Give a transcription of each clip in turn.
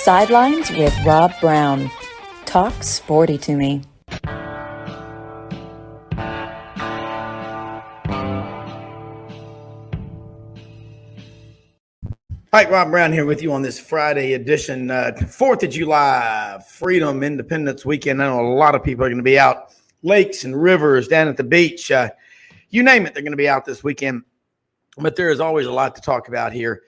Sidelines with Rob Browne. Talk sporty to me. Hi, Rob Browne here with you on this Friday edition, 4th of July, Freedom Independence Weekend. I know a lot of people are going to be out, lakes and rivers, down at the beach. You name it, they're going to be out this weekend. But there is always a lot to talk about here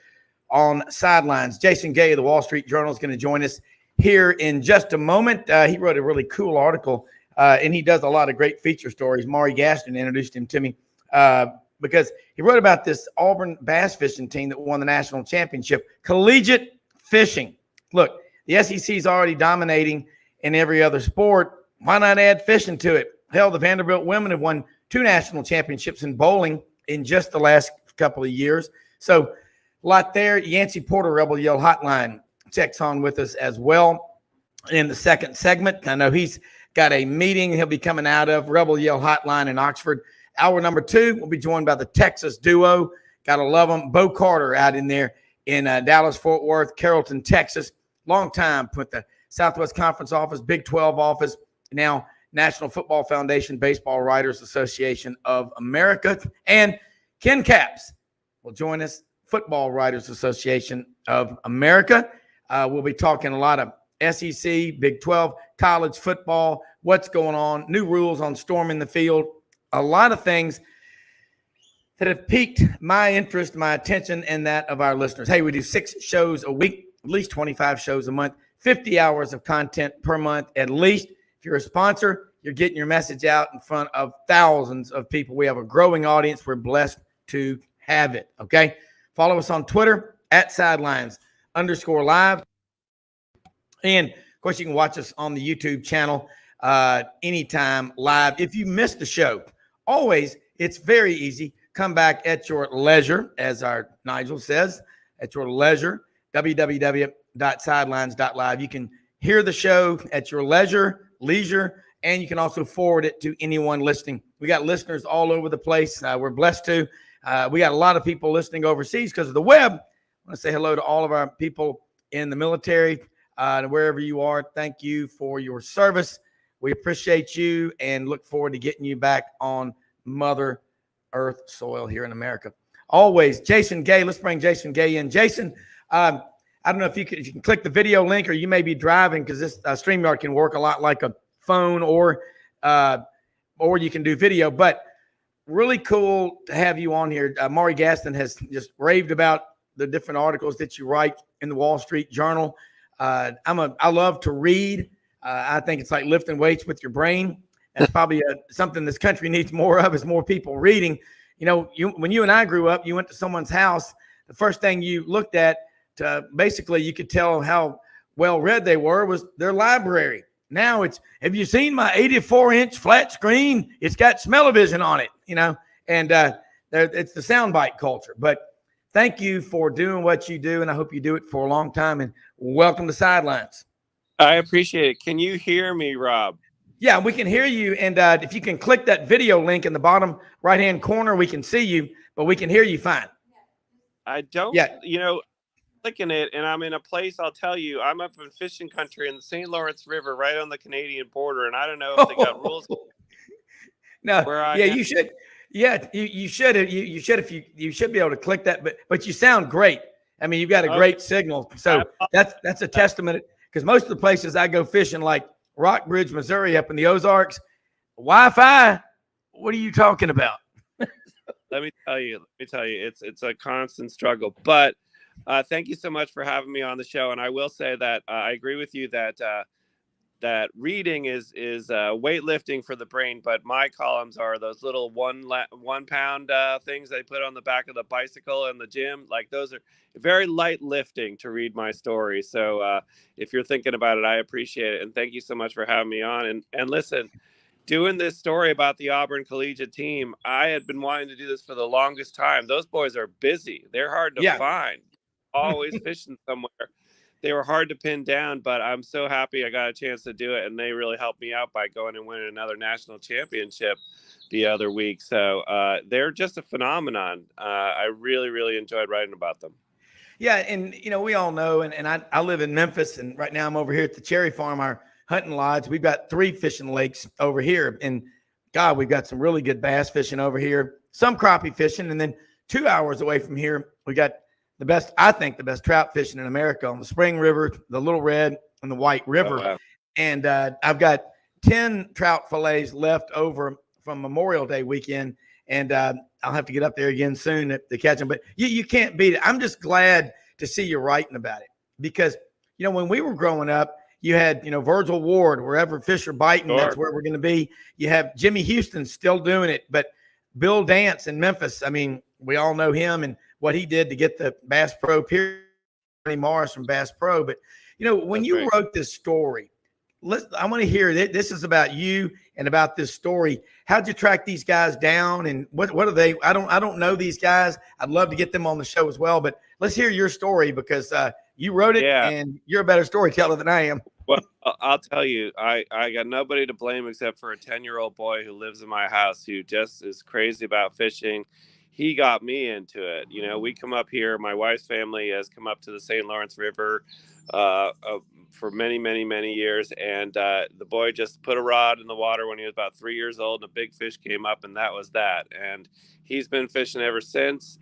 on Sidelines. Jason Gay of the Wall Street Journal is going to join us here in just a moment. He wrote a really cool article, and he does a lot of great feature stories. Maury Gaston introduced him to me because he wrote about this Auburn bass fishing team that won the national championship, collegiate fishing. Look, the SEC is already dominating in every other sport. Why not add fishing to it? Hell, the Vanderbilt women have won 2 national championships in bowling in just the last couple of years. So a lot there. Yancy Porter, Rebel Yell Hotline, checks on with us as well in the second segment. I know he's got a meeting he'll be coming out of, Rebel Yell Hotline in Oxford. Hour number 2, we'll be joined by the Texas duo. Gotta love them. Bo Carter out in there in Dallas-Fort Worth, Carrollton, Texas. Long time with the Southwest Conference office, Big 12 office, now National Football Foundation, Baseball Writers Association of America. And Ken Capps will join us, Football Writers Association of America. We'll be talking a lot of SEC, Big 12, college football, what's going on, new rules on storming the field, a lot of things that have piqued my interest, my attention, and that of our listeners. Hey, we do 6 shows a week, at least 25 shows a month, 50 hours of content per month at least. If you're a sponsor, you're getting your message out in front of thousands of people. We have a growing audience. We're blessed to have it, okay? Follow us on Twitter at Sidelines_live. And, of course, you can watch us on the YouTube channel anytime live. If you missed the show, always, it's very easy. Come back at your leisure, as our Nigel says, at your leisure, www.sidelines.live. You can hear the show at your leisure, and you can also forward it to anyone listening. We got listeners all over the place. We're blessed to. We got a lot of people listening overseas because of the web. I want to say hello to all of our people in the military, wherever you are. Thank you for your service. We appreciate you and look forward to getting you back on Mother Earth soil here in America. Always, Jason Gay. Let's bring Jason Gay in. Jason, I don't know if you can click the video link, or you may be driving, because this StreamYard can work a lot like a phone, or you can do video. But really cool to have you on here. Maury Gaston has just raved about the different articles that you write in the Wall Street Journal. I love to read. I think it's like lifting weights with your brain. That's probably something this country needs more of, is more people reading. You know, when you and I grew up, you went to someone's house. The first thing you looked at, basically you could tell how well read they were, was their library. Now it's, have you seen my 84-inch flat screen? It's got smell-o-vision on it, you know, and it's the soundbite culture. But thank you for doing what you do, and I hope you do it for a long time. And welcome to Sidelines. I appreciate it. Can you hear me, Rob? Yeah, we can hear you. And if you can click that video link in the bottom right-hand corner, we can see you, but we can hear you fine. I don't, you know, clicking it, and I'm in a place, I'll tell you, I'm up in fishing country in the St. Lawrence River, right on the Canadian border, and I don't know if they got rules. No, you should. Yeah, you should. You should, if you should be able to click that. But you sound great. I mean, you've got a great signal. So that's a testament. Because most of the places I go fishing, like Rockbridge, Missouri, up in the Ozarks, Wi-Fi. What are you talking about? Let me tell you, it's a constant struggle. But thank you so much for having me on the show. And I will say that I agree with you that that reading is weightlifting for the brain, but my columns are those little 1 pound things they put on the back of the bicycle in the gym. Like, those are very light lifting to read my story. So if you're thinking about it, I appreciate it. And thank you so much for having me on. And listen, doing this story about the Auburn collegiate team, I had been wanting to do this for the longest time. Those boys are busy. They're hard to find. Always fishing somewhere. They were hard to pin down, but I'm so happy I got a chance to do it. And they really helped me out by going and winning another national championship the other week. So they're just a phenomenon. I really, really enjoyed writing about them. Yeah, and we all know, and I live in Memphis, and right now I'm over here at the Cherry Farm, our hunting lodge. We've got 3 fishing lakes over here, and God, we've got some really good bass fishing over here, some crappie fishing, and then 2 hours away from here, we got I think the best trout fishing in America on the Spring River, the Little Red, and the White Oh, River. wow. And I've got 10 trout fillets left over from Memorial Day weekend, and I'll have to get up there again soon to catch them. But you can't beat it. I'm just glad to see you writing about it because, when we were growing up, you had, Virgil Ward, wherever fish are biting, Sure. that's where we're going to be. You have Jimmy Houston still doing it, but Bill Dance in Memphis, I mean, we all know him and what he did to get the Bass Pro period, Morris from Bass Pro. But, when That's you right. wrote this story, I want to hear that this is about you and about this story. How'd you track these guys down, and what are they? I don't know these guys. I'd love to get them on the show as well, but let's hear your story because you wrote it, Yeah. and you're a better storyteller than I am. Well, I'll tell you, I got nobody to blame except for a 10-year-old boy who lives in my house who just is crazy about fishing. He got me into it. We come up here. My wife's family has come up to the St. Lawrence River for many, many, many years. And the boy just put a rod in the water when he was about 3 years old, and a big fish came up, and that was that. And he's been fishing ever since.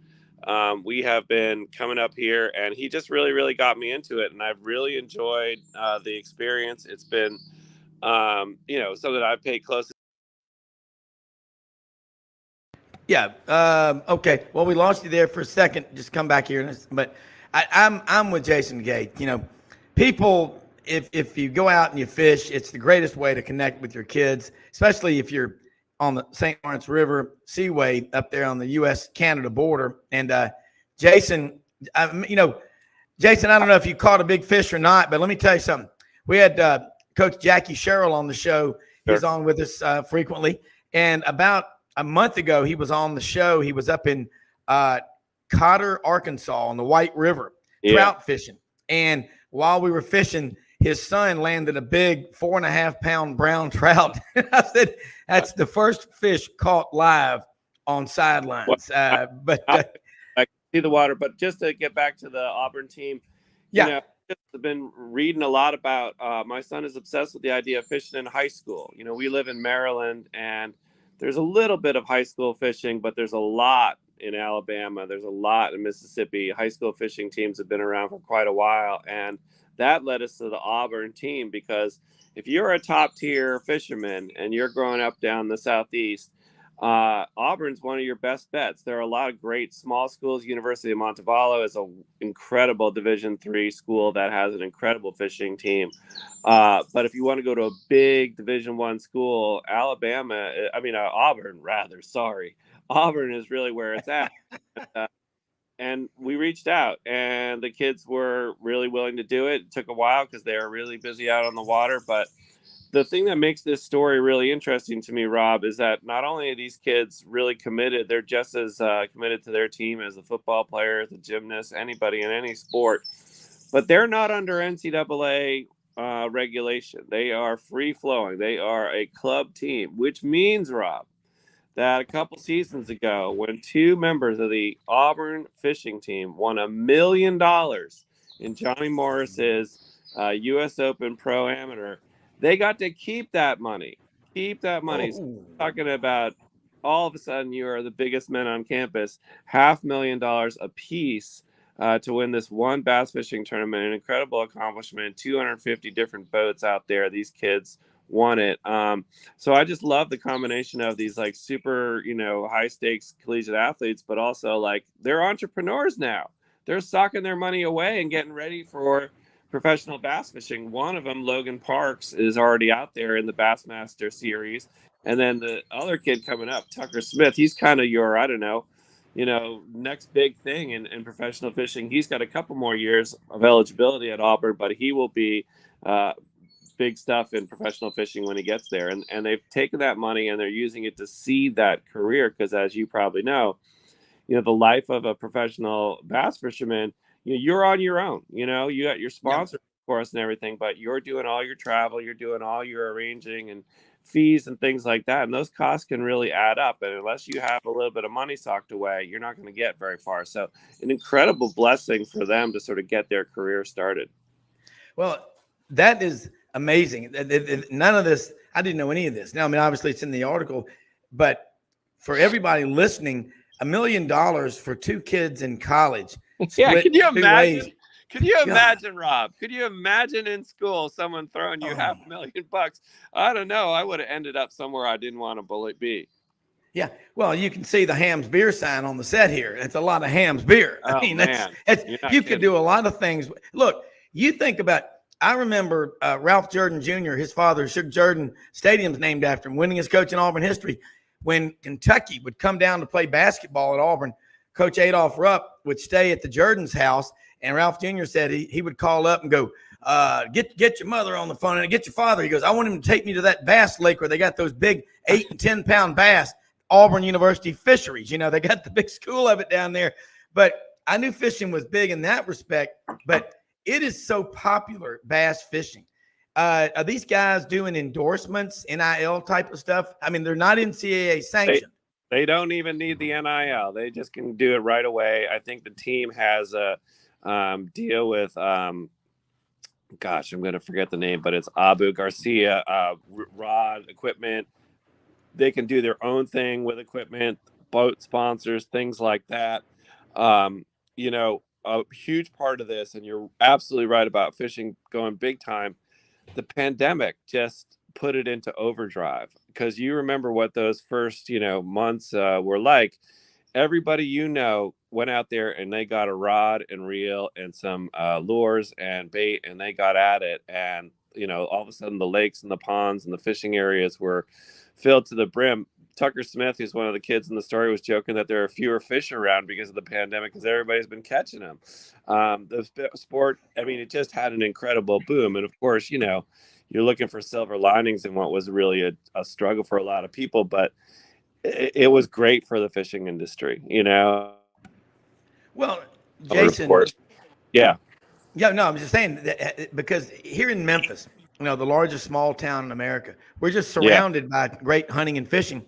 We have been coming up here, and he just really, really got me into it. And I've really enjoyed the experience. It's been, something I've paid close. Yeah. Okay. Well, we lost you there for a second. Just come back here. But I'm with Jason Gate. People, if you go out and you fish, it's the greatest way to connect with your kids, especially if you're on the St. Lawrence River Seaway up there on the U.S.-Canada border. And Jason, Jason, I don't know if you caught a big fish or not, but let me tell you something. We had Coach Jackie Sherrill on the show. He's Sure. on with us frequently. And about a month ago, he was on the show. He was up in Cotter, Arkansas on the White River, trout fishing. And while we were fishing, his son landed a big 4.5-pound brown trout. I said, that's the first fish caught live on Sidelines. I can see the water, but just to get back to the Auburn team, I've been reading a lot about, my son is obsessed with the idea of fishing in high school. We live in Maryland, and there's a little bit of high school fishing, but there's a lot in Alabama. There's a lot in Mississippi. High school fishing teams have been around for quite a while. And that led us to the Auburn team, because if you're a top tier fisherman and you're growing up down the Southeast, Auburn's one of your best bets. There are a lot of great small schools. University of Montevallo is an incredible Division III school that has an incredible fishing team. But if you want to go to a big Division I school, Auburn, rather, sorry. Auburn is really where it's at. And we reached out, and the kids were really willing to do it. It took a while because they were really busy out on the water, but the thing that makes this story really interesting to me, Rob, is that not only are these kids really committed, they're just as committed to their team as a football player, as a gymnast, anybody in any sport, but they're not under NCAA regulation. They are free flowing. They are a club team, which means, Rob, that a couple seasons ago, when 2 members of the Auburn fishing team won $1 million in Johnny Morris's U.S. Open Pro Amateur, they got to keep that money. So talking about, all of a sudden, you are the biggest men on campus, $500,000 a piece to win this one bass fishing tournament, an incredible accomplishment. 250 different boats out there. These kids won it. So I just love the combination of these like super, high stakes collegiate athletes, but also like they're entrepreneurs now. They're socking their money away and getting ready for professional bass fishing. One of them, Logan Parks, is already out there in the Bassmaster series. And then the other kid coming up, Tucker Smith, he's kind of your, I don't know, next big thing in professional fishing. He's got a couple more years of eligibility at Auburn, but he will be big stuff in professional fishing when he gets there. And they've taken that money and they're using it to seed that career. Because as you probably know, the life of a professional bass fisherman, you're on your own. You got your sponsor course, and everything, but you're doing all your travel, you're doing all your arranging and fees and things like that. And those costs can really add up. And unless you have a little bit of money socked away, you're not going to get very far. So an incredible blessing for them to sort of get their career started. Well, that is amazing. None of this, I didn't know any of this. Now, I mean, obviously it's in the article, but for everybody listening, $1 million for 2 kids in college. Yeah, can you imagine? Ways. Could you imagine, Rob? Could you imagine in school someone throwing you $500,000? I don't know. I would have ended up somewhere I didn't want to be. Yeah, well, you can see the Ham's beer sign on the set here. It's a lot of Ham's beer. I mean, you could do a lot of things. Look, you think about. I remember Ralph Jordan Jr., his father, Sugar Jordan Stadium's named after him, winningest coach in Auburn history. When Kentucky would come down to play basketball at Auburn, Coach Adolph Rupp would stay at the Jordan's house, and Ralph Jr. said he would call up and go, get your mother on the phone and get your father. He goes, I want him to take me to that bass lake where they got those big 8 and 10 pound bass, Auburn University Fisheries. You know, they got the big school of it down there. But I knew fishing was big in that respect, but it is so popular, bass fishing. Are these guys doing endorsements, NIL type of stuff? I mean, they're not NCAA sanctioned. They don't even need the NIL. They just can do it right away. I think the team has a deal with, I'm going to forget the name, but it's Abu Garcia, rod equipment. They can do their own thing with equipment, boat sponsors, things like that. You know, a huge part of this, and you're absolutely right about fishing going big time. The pandemic just put it into overdrive, because you remember what those first, months were like. Everybody, went out there and they got a rod and reel and some lures and bait, and they got at it. And, all of a sudden the lakes and the ponds and the fishing areas were filled to the brim. Tucker Smith, who's one of the kids in the story, was joking that there are fewer fish around because of the pandemic, because everybody's been catching them. The sport, I mean, it just had an incredible boom. And of course, you're looking for silver linings in what was really a struggle for a lot of people, but it was great for the fishing industry, Well, Jason. Yeah. Yeah, no, I'm just saying that because here in Memphis, the largest small town in America, we're just surrounded by great hunting and fishing.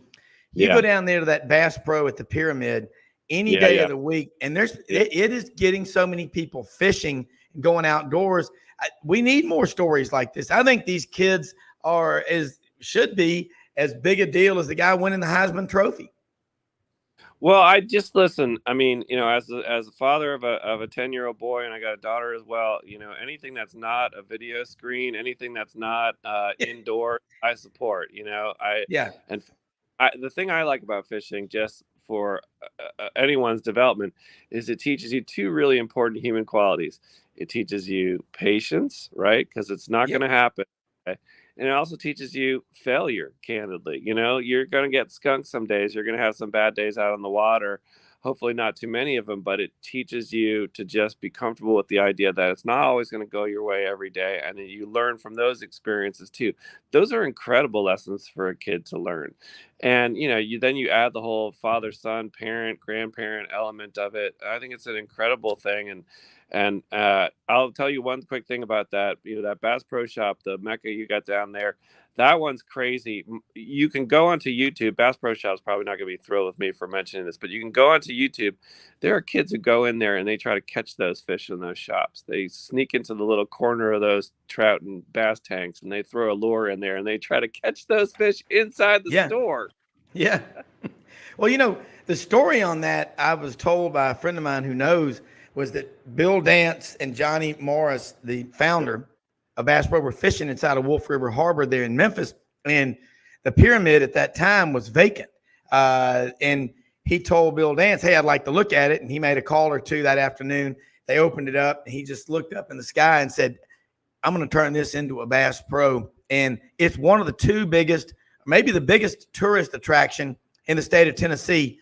You go down there to that Bass Pro at the Pyramid any day of the week, and it is getting so many people fishing and going outdoors. We need more stories like this. I think these kids should be as big a deal as the guy winning the Heisman Trophy. Well, I just listen. I mean, as a father of a 10-year-old boy, and I got a daughter as well. Anything that's not a video screen, anything that's not indoor, I support. The thing I like about fishing, just for anyone's development, is it teaches you 2 really important human qualities. It teaches you patience, right? Because it's not going to happen. Okay? And it also teaches you failure, candidly. You're going to get skunked some days. You're going to have some bad days out on the water. Hopefully not too many of them, but it teaches you to just be comfortable with the idea that it's not always going to go your way every day. And then you learn from those experiences too. Those are incredible lessons for a kid to learn. And, you add the whole father, son, parent, grandparent element of it. I think it's an incredible thing. And I'll tell you one quick thing about that. That Bass Pro Shop, the Mecca you got down there, that one's crazy. You can go onto YouTube. Bass Pro Shop's probably not going to be thrilled with me for mentioning this, but you can go onto YouTube. There are kids who go in there and they try to catch those fish in those shops. They sneak into the little corner of those trout and bass tanks, and they throw a lure in there and they try to catch those fish inside the store. Yeah. Well, the story on that, I was told by a friend of mine who knows, was that Bill Dance and Johnny Morris, the founder of Bass Pro, were fishing inside of Wolf River Harbor there in Memphis, and the Pyramid at that time was vacant. And he told Bill Dance, hey, I'd like to look at it. And he made a call or two that afternoon. They opened it up, and he just looked up in the sky and said, I'm going to turn this into a Bass Pro. And it's one of the 2 biggest, maybe the biggest tourist attraction in the state of Tennessee,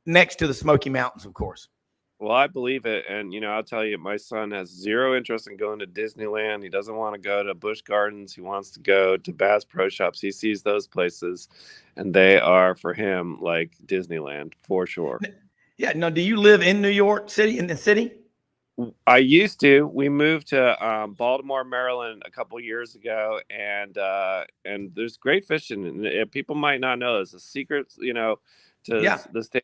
next to the Smoky Mountains, of course. Well, I believe it. And, I'll tell you, my son has 0 interest in going to Disneyland. He doesn't want to go to Busch Gardens. He wants to go to Bass Pro Shops. He sees those places, and they are, for him, like Disneyland, for sure. Yeah. Now, do you live in New York City, in the city? I used to. We moved to Baltimore, Maryland, a couple years ago, and there's great fishing. And people might not know there's a secret, to Yeah. the state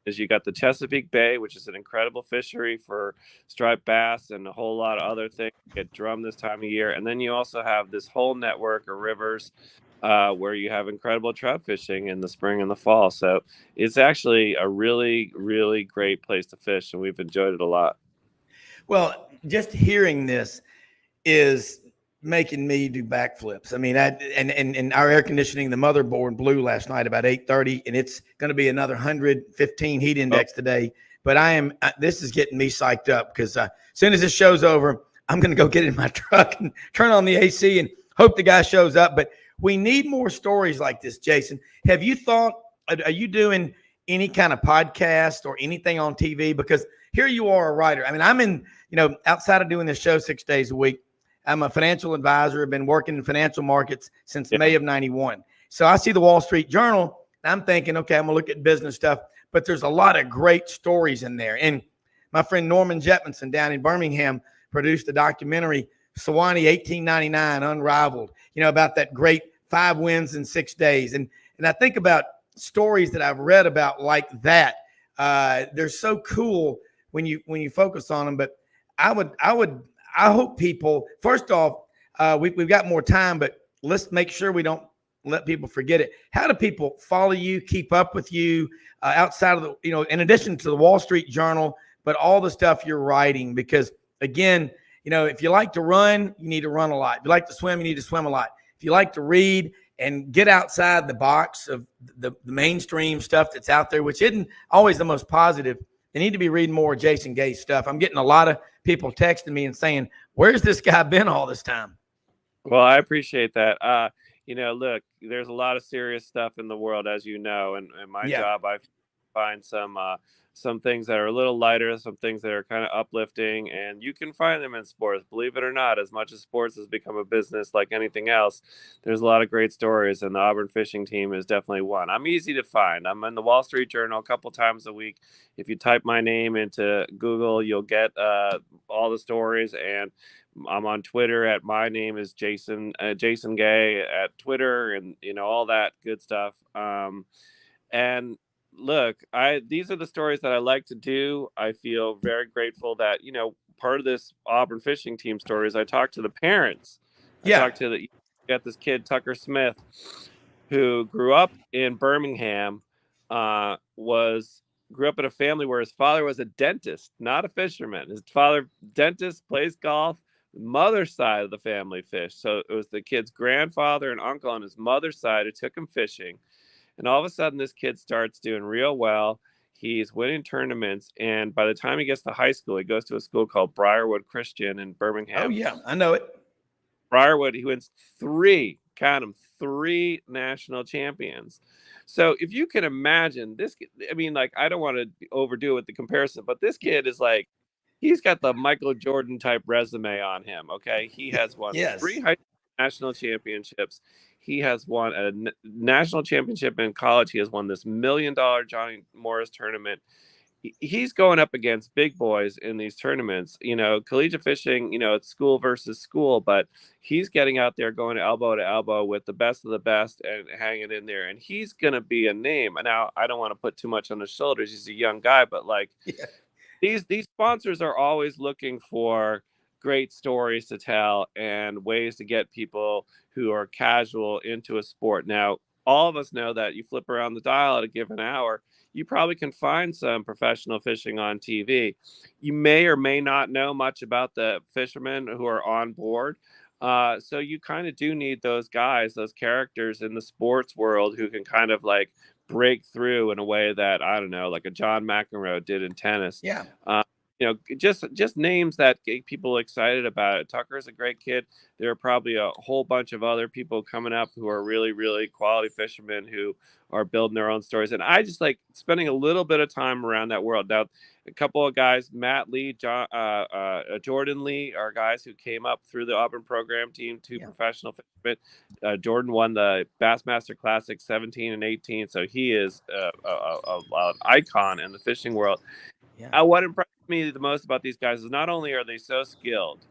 is you got the Chesapeake Bay, which is an incredible fishery for striped bass and a whole lot of other things get drummed this time of year. And then you also have this whole network of rivers where you have incredible trout fishing in the spring and the fall. So it's actually a really, really great place to fish, and we've enjoyed it a lot. Well, just hearing this is making me do backflips. I mean, and our air conditioning, the motherboard blew last night about 8:30, and it's going to be another 115 heat index today. But this is getting me psyched up because as soon as this show's over, I'm going to go get in my truck and turn on the AC and hope the guy shows up. But we need more stories like this, Jason. Have you thought, are you doing any kind of podcast or anything on TV? Because here you are, a writer. I mean, I'm in, outside of doing this show 6 days a week, I'm a financial advisor. I've been working in financial markets since May of 91. So I see the Wall Street Journal, and I'm thinking, okay, I'm going to look at business stuff. But there's a lot of great stories in there. And my friend Norman Jetmanson down in Birmingham produced a documentary, Sewanee 1899, Unrivaled, about that great 5 wins in 6 days. And I think about stories that I've read about like that. They're so cool when you focus on them. But I hope people, first off, we've got more time, but let's make sure we don't let people forget it. How do people follow you, keep up with you outside of the, in addition to the Wall Street Journal, but all the stuff you're writing? Because again, if you like to run, you need to run a lot. If you like to swim, you need to swim a lot. If you like to read and get outside the box of the mainstream stuff that's out there, which isn't always the most positive, they need to be reading more Jason Gay's stuff. I'm getting a lot of people texting me and saying, where's this guy been all this time? Well, I appreciate that. Look, there's a lot of serious stuff in the world, as you know, and my job, I find some things that are a little lighter, some things that are kind of uplifting, and you can find them in sports. Believe it or not, as much as sports has become a business like anything else, there's a lot of great stories, and the Auburn fishing team is definitely one. I'm easy to find. I'm in the Wall Street Journal a couple times a week. If you type my name into Google, you'll get all the stories, and I'm on Twitter at my name is Jason Gay at Twitter, and all that good stuff. And look, these are the stories that I like to do. I feel very grateful that part of this Auburn fishing team stories. I talked to the parents. I talked to you got this kid Tucker Smith, who grew up in Birmingham. Grew up in a family where his father was a dentist, not a fisherman. His father, dentist, plays golf. Mother's side of the family fished. So it was the kid's grandfather and uncle on his mother's side who took him fishing. And all of a sudden, this kid starts doing real well. He's winning tournaments. And by the time he gets to high school, he goes to a school called Briarwood Christian in Birmingham. Oh, yeah, I know it. Briarwood, he wins 3 national champions. So if you can imagine this, I mean, like, I don't want to overdo it with the comparison, but this kid is like, he's got the Michael Jordan type resume on him. Okay. He has won 3 high school national championships. He has won a national championship in college. He has won this $1 million Johnny Morris tournament. He's going up against big boys in these tournaments. Collegiate fishing, it's school versus school, but he's getting out there going elbow to elbow with the best of the best and hanging in there. And he's going to be a name. And now I don't want to put too much on his shoulders. He's a young guy, but these sponsors are always looking for great stories to tell and ways to get people who are casual into a sport. Now, all of us know that you flip around the dial at a given hour, you probably can find some professional fishing on TV. You may or may not know much about the fishermen who are on board. So you kind of do need those guys, those characters in the sports world who can kind of like break through in a way that, I don't know, like a John McEnroe did in tennis. Yeah. Just names that get people excited about it. Tucker's a great kid. There are probably a whole bunch of other people coming up who are really, really quality fishermen who are building their own stories. And I just like spending a little bit of time around that world. Now, a couple of guys, Matt Lee, Jordan Lee, are guys who came up through the Auburn program team, 2 professional fishermen. Jordan won the Bassmaster Classic 17 and 18. So he is an icon in the fishing world. What impressed me the most about these guys is not only are they so skilled,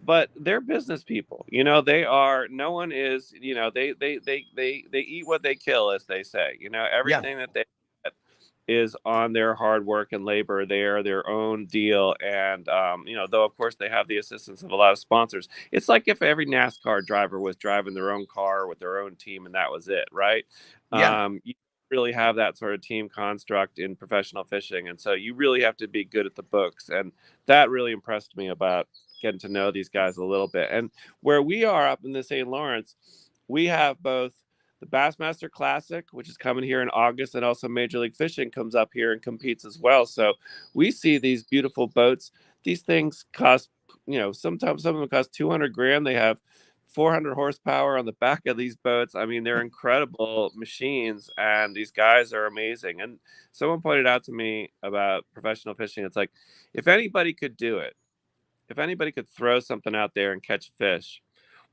but they're business people. You know, they are. No one is. You know, they eat what they kill, as they say. You know, Yeah. everything that they get is on their hard work and labor. They are their own deal, and you know, though of course they have the assistance of a lot of sponsors. It's like if every NASCAR driver was driving their own car with their own team, and that was it, right? Yeah. You really have that sort of team construct in professional fishing, and so you really have to be good at the books, and that really impressed me about getting to know these guys a little bit. And where we are up in the St. Lawrence, we have both the Bassmaster Classic, which is coming here in August, and also Major League Fishing comes up here and competes as well. So we see these beautiful boats. These things cost, you know, sometimes some of them cost 200 grand. They have 400 horsepower on the back of these boats. I mean, they're incredible machines, and these guys are amazing. And someone pointed out to me about professional fishing. It's like, if anybody could do it, if anybody could throw something out there and catch fish,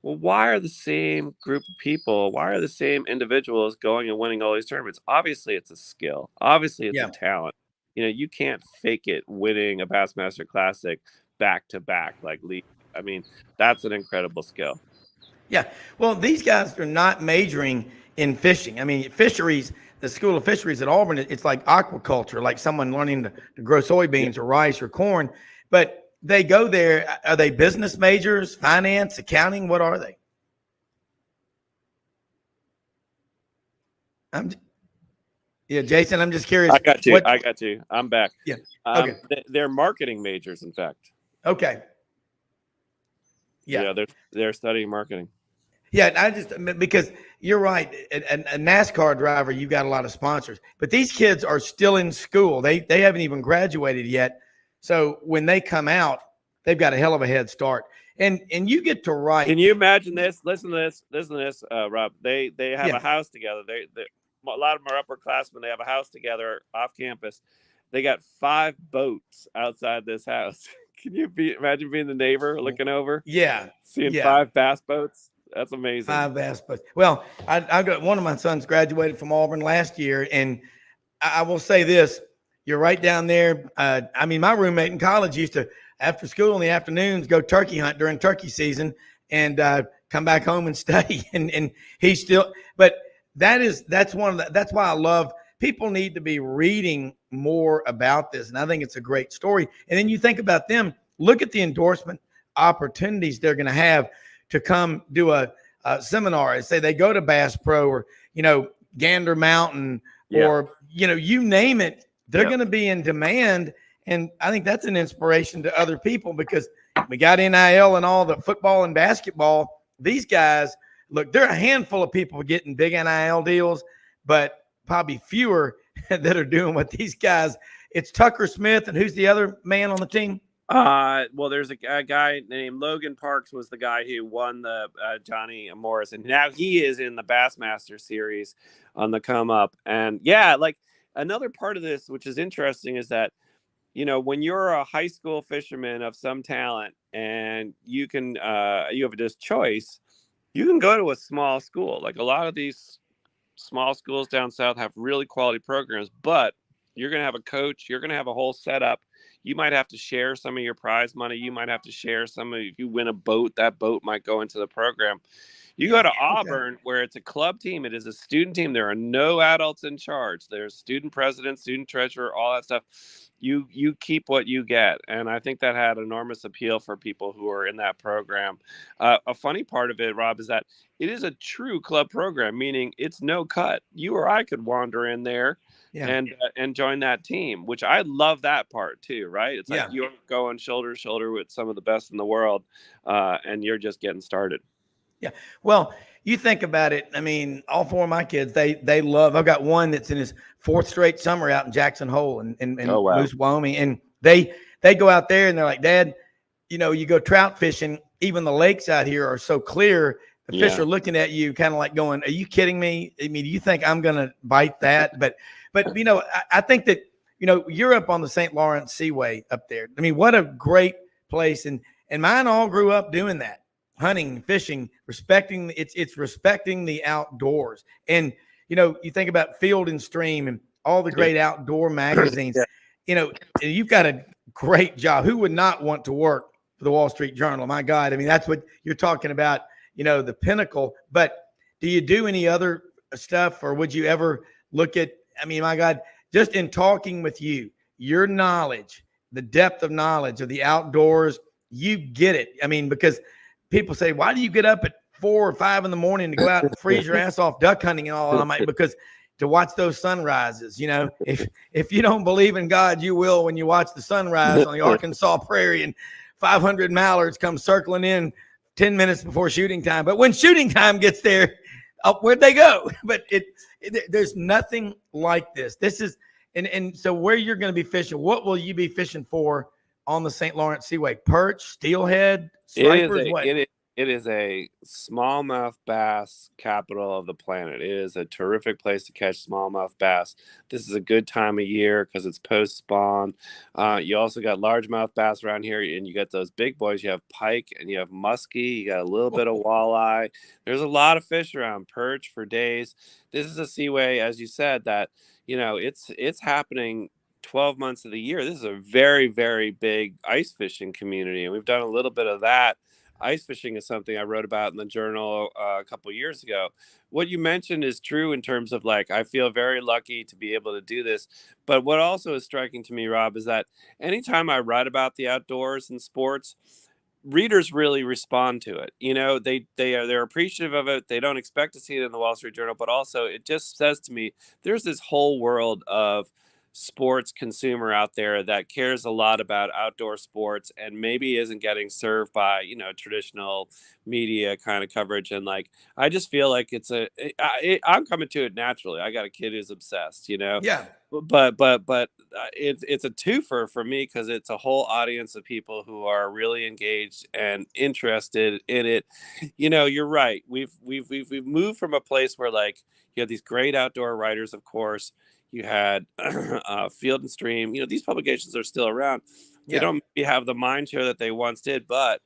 well, why are the same group of people, why are the same individuals going and winning all these tournaments? Obviously, it's a skill. Obviously, it's a Yeah. talent. You know, you can't fake it winning a Bassmaster Classic back to back like Lee. I mean, that's an incredible skill. Yeah. Well, these guys are not majoring in fishing. I mean, fisheries, the School of Fisheries at Auburn, it's like aquaculture, like someone learning to grow soybeans or rice or corn. But they go there. Are they business majors, finance, accounting? What are they? Yeah, Jason, I'm just curious. I got you. I got you. I'm back. Yeah. Okay. They're marketing majors, in fact. Okay. Yeah, they're studying marketing. Yeah, I just, because you're right. A NASCAR driver, you've got a lot of sponsors, but these kids are still in school. They haven't even graduated yet. So when they come out, they've got a hell of a head start. And you get to write. Can you imagine this? Listen to this, Rob. They have a house together. They a lot of them are upperclassmen. They have a house together off campus. They got 5 boats outside this house. Can you imagine being the neighbor looking over? Yeah. Seeing 5 bass boats. That's amazing. 5 bass boats. Well, I got one of my sons graduated from Auburn last year, and I will say this: you're right down there. I mean, my roommate in college used to, after school in the afternoons, go turkey hunt during turkey season and come back home and study. And he's still, but that's why I love, people need to be reading more about this. And I think it's a great story. And then you think about them, look at the endorsement opportunities they're going to have to come do a seminar and say they go to Bass Pro or, you know, Gander Mountain or, you know, you name it, they're going to be in demand. And I think that's an inspiration to other people, because we got NIL and all the football and basketball. These guys, look, there are a handful of people getting big NIL deals, but probably fewer that are doing what these guys. It's Tucker Smith, and who's the other man on the team? Well, there's a guy named Logan Parks was the guy who won the Johnny Morris, and now he is in the Bassmaster series on the come up. And yeah, like another part of this, which is interesting, is that, you know, when you're a high school fisherman of some talent and you can you have this choice, you can go to a small school. Like a lot of these small schools down south have really quality programs, but you're going to have a coach, you're going to have a whole setup. You might have to share some of your prize money. You might have to share some of, if you win a boat, that boat might go into the program. You go to Auburn, where it's a club team. It is a student team. There are no adults in charge. There's student president, student treasurer, all that stuff. You keep what you get. And I think that had enormous appeal for people who are in that program. A funny part of it, Rob, is that it is a true club program, meaning it's no cut. You or I could wander in there and join that team, which I love that part too, right? It's like you're going shoulder to shoulder with some of the best in the world, and you're just getting started. Yeah. Well, you think about it. I mean, all 4 of my kids, they love, I've got one that's in his 4th straight summer out in Jackson Hole and Moose, Wyoming. And they go out there and they're like, Dad, you know, you go trout fishing, even the lakes out here are so clear. The fish are looking at you kind of like going, are you kidding me? I mean, do you think I'm going to bite that? But, you know, I think that, you know, you're up on the St. Lawrence Seaway up there. I mean, what a great place. And mine all grew up doing that. Hunting, fishing, respecting, it's respecting the outdoors. And, you know, you think about Field and Stream and all the great outdoor magazines, you know, you've got a great job. Who would not want to work for the Wall Street Journal? My God. I mean, that's what you're talking about, the pinnacle. But do you do any other stuff, or would you ever look at, I mean, my God, just in talking with you, your knowledge, the depth of knowledge of the outdoors, you get it. I mean, because people say, why do you get up at 4 or 5 in the morning to go out and freeze your ass off duck hunting and all? And I'm like, because to watch those sunrises, if you don't believe in God, you will when you watch the sunrise on the Arkansas prairie and 500 mallards come circling in 10 minutes before shooting time. But when shooting time gets there, where'd they go? But there's nothing like this. This is, and so where you're going to be fishing, what will you be fishing for on the St. Lawrence Seaway? Perch, steelhead, stripers, It is a smallmouth bass capital of the planet. It is a terrific place to catch smallmouth bass. This is a good time of year because it's post-spawn. You also got largemouth bass around here, and you got those big boys. You have pike and you have muskie. You got a little bit of walleye. There's a lot of fish around, perch for days. This is a seaway, as you said, that, it's happening 12 months of the year. This is a very, very big ice fishing community, and we've done a little bit of that. Ice fishing is something I wrote about in the journal a couple of years ago. What you mentioned is true in terms of I feel very lucky to be able to do this. But what also is striking to me, Rob, is that anytime I write about the outdoors and sports, readers really respond to it. They're appreciative of it. They don't expect to see it in the Wall Street Journal, but also it just says to me, there's this whole world of sports consumer out there that cares a lot about outdoor sports and maybe isn't getting served by traditional media kind of coverage. And I just feel like I'm coming to it naturally. I got a kid who's obsessed, Yeah. But it's a twofer for me because it's a whole audience of people who are really engaged and interested in it. You're right. We've moved from a place where you have these great outdoor writers, of course. You had Field and Stream. These publications are still around. They don't maybe have the mind share that they once did, but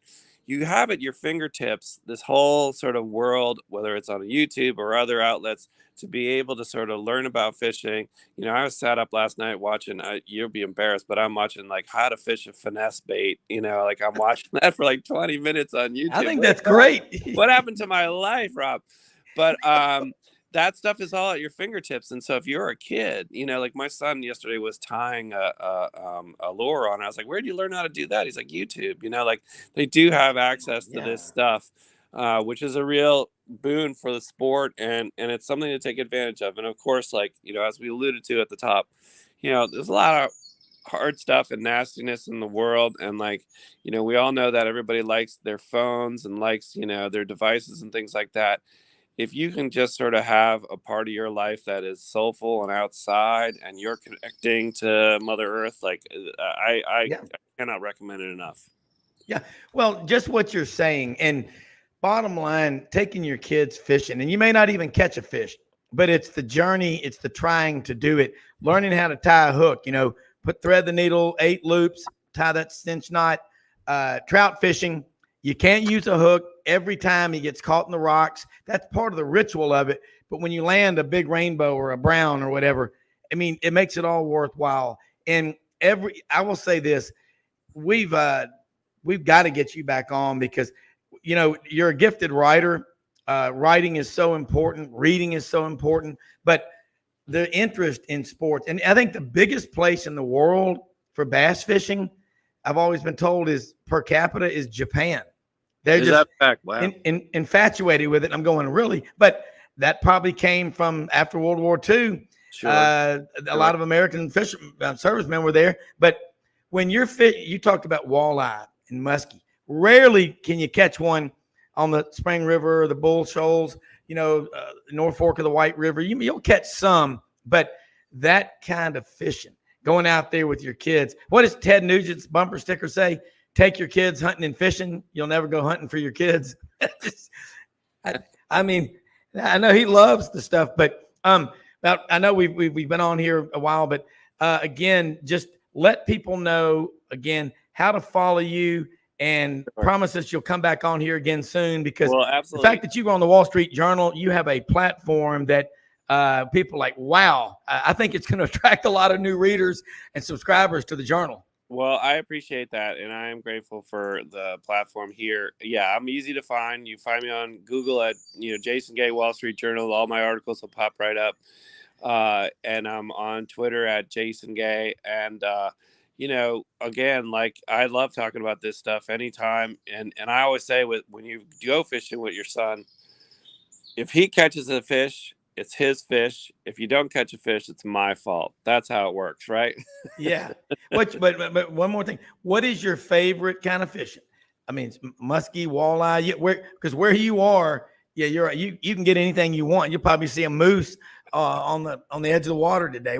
you have at your fingertips this whole sort of world, whether it's on YouTube or other outlets, to be able to sort of learn about fishing. I was sat up last night watching, you'll be embarrassed, but I'm watching how to fish a finesse bait. I'm watching that for 20 minutes on YouTube. I think that's great. What happened to my life, Rob? But that stuff is all at your fingertips. And so if you're a kid, my son yesterday was tying a lure on. I was like, where'd you learn how to do that? He's like, YouTube. They do have access to this stuff, which is a real boon for the sport. And it's something to take advantage of. And of course, as we alluded to at the top, there's a lot of hard stuff and nastiness in the world. And we all know that everybody likes their phones and likes, their devices and things like that. If you can just sort of have a part of your life that is soulful and outside and you're connecting to Mother Earth, I cannot recommend it enough. Yeah. Well, just what you're saying. And bottom line, taking your kids fishing, and you may not even catch a fish, but it's the journey. It's the trying to do it, learning how to tie a hook, thread the needle, 8 loops, tie that cinch knot, trout fishing. You can't use a hook every time he gets caught in the rocks. That's part of the ritual of it. But when you land a big rainbow or a Browne or whatever, I mean, it makes it all worthwhile. And I will say this, we've got to get you back on because, you're a gifted writer. Writing is so important. Reading is so important. But the interest in sports, and I think the biggest place in the world for bass fishing, I've always been told, is per capita is Japan. They're just infatuated with it. I'm going, really? But that probably came from after World War II. Sure. A lot of American servicemen were there. But when you talked about walleye and muskie. Rarely can you catch one on the Spring River or the Bull Shoals, North Fork of the White River. You'll catch some, but that kind of fishing, going out there with your kids. What does Ted Nugent's bumper sticker say? Take your kids hunting and fishing. You'll never go hunting for your kids. I mean, I know he loves the stuff, but I know we've been on here a while, but again, just let people know again how to follow you, and promise us you'll come back on here again soon, because the fact that you go on the Wall Street Journal, you have a platform that people are like, wow, I think it's going to attract a lot of new readers and subscribers to the Journal. Well, I appreciate that, and I am grateful for the platform here. Yeah, I'm easy to find. You find me on Google at Jason Gay Wall Street Journal. All my articles will pop right up, and I'm on Twitter at Jason Gay. And again, like I love talking about this stuff anytime. And I always say, when you go fishing with your son, if he catches a fish, it's his fish. If you don't catch a fish, it's my fault. That's how it works, right? Yeah. But one more thing. What is your favorite kind of fishing? I mean, it's muskie, walleye. Because where you are, yeah, you're right. You can get anything you want. You'll probably see a moose on the edge of the water today.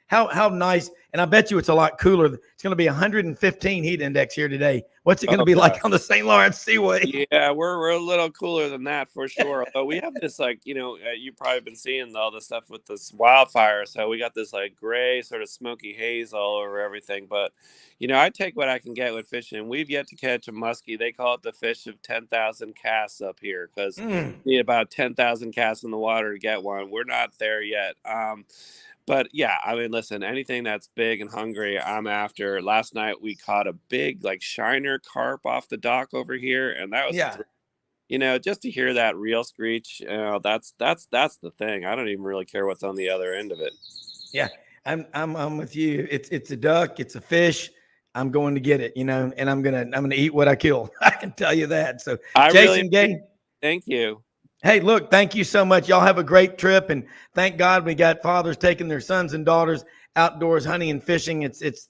How nice. And I bet you it's a lot cooler. It's going to be 115 heat index here today. What's it going to be like on the St. Lawrence Seaway? Yeah, we're a little cooler than that for sure. But we have this you've probably been seeing all the stuff with this wildfire. So we got this like gray sort of smoky haze all over everything. But I take what I can get with fishing. We've yet to catch a muskie. They call it the fish of 10,000 casts up here because you need about 10,000 casts in the water to get one. We're not there yet. But yeah, I mean, listen, anything that's big and hungry, I'm after. Last night we caught a big like shiner carp off the dock over here, and that was just to hear that reel screech. That's the thing. I don't even really care what's on the other end of it. Yeah, I'm with you. It's a duck, it's a fish. I'm going to get it, and I'm gonna eat what I kill. I can tell you that. So Jason Gay, thank you. Hey, look, thank you so much. Y'all have a great trip, and thank God we got fathers taking their sons and daughters outdoors hunting and fishing.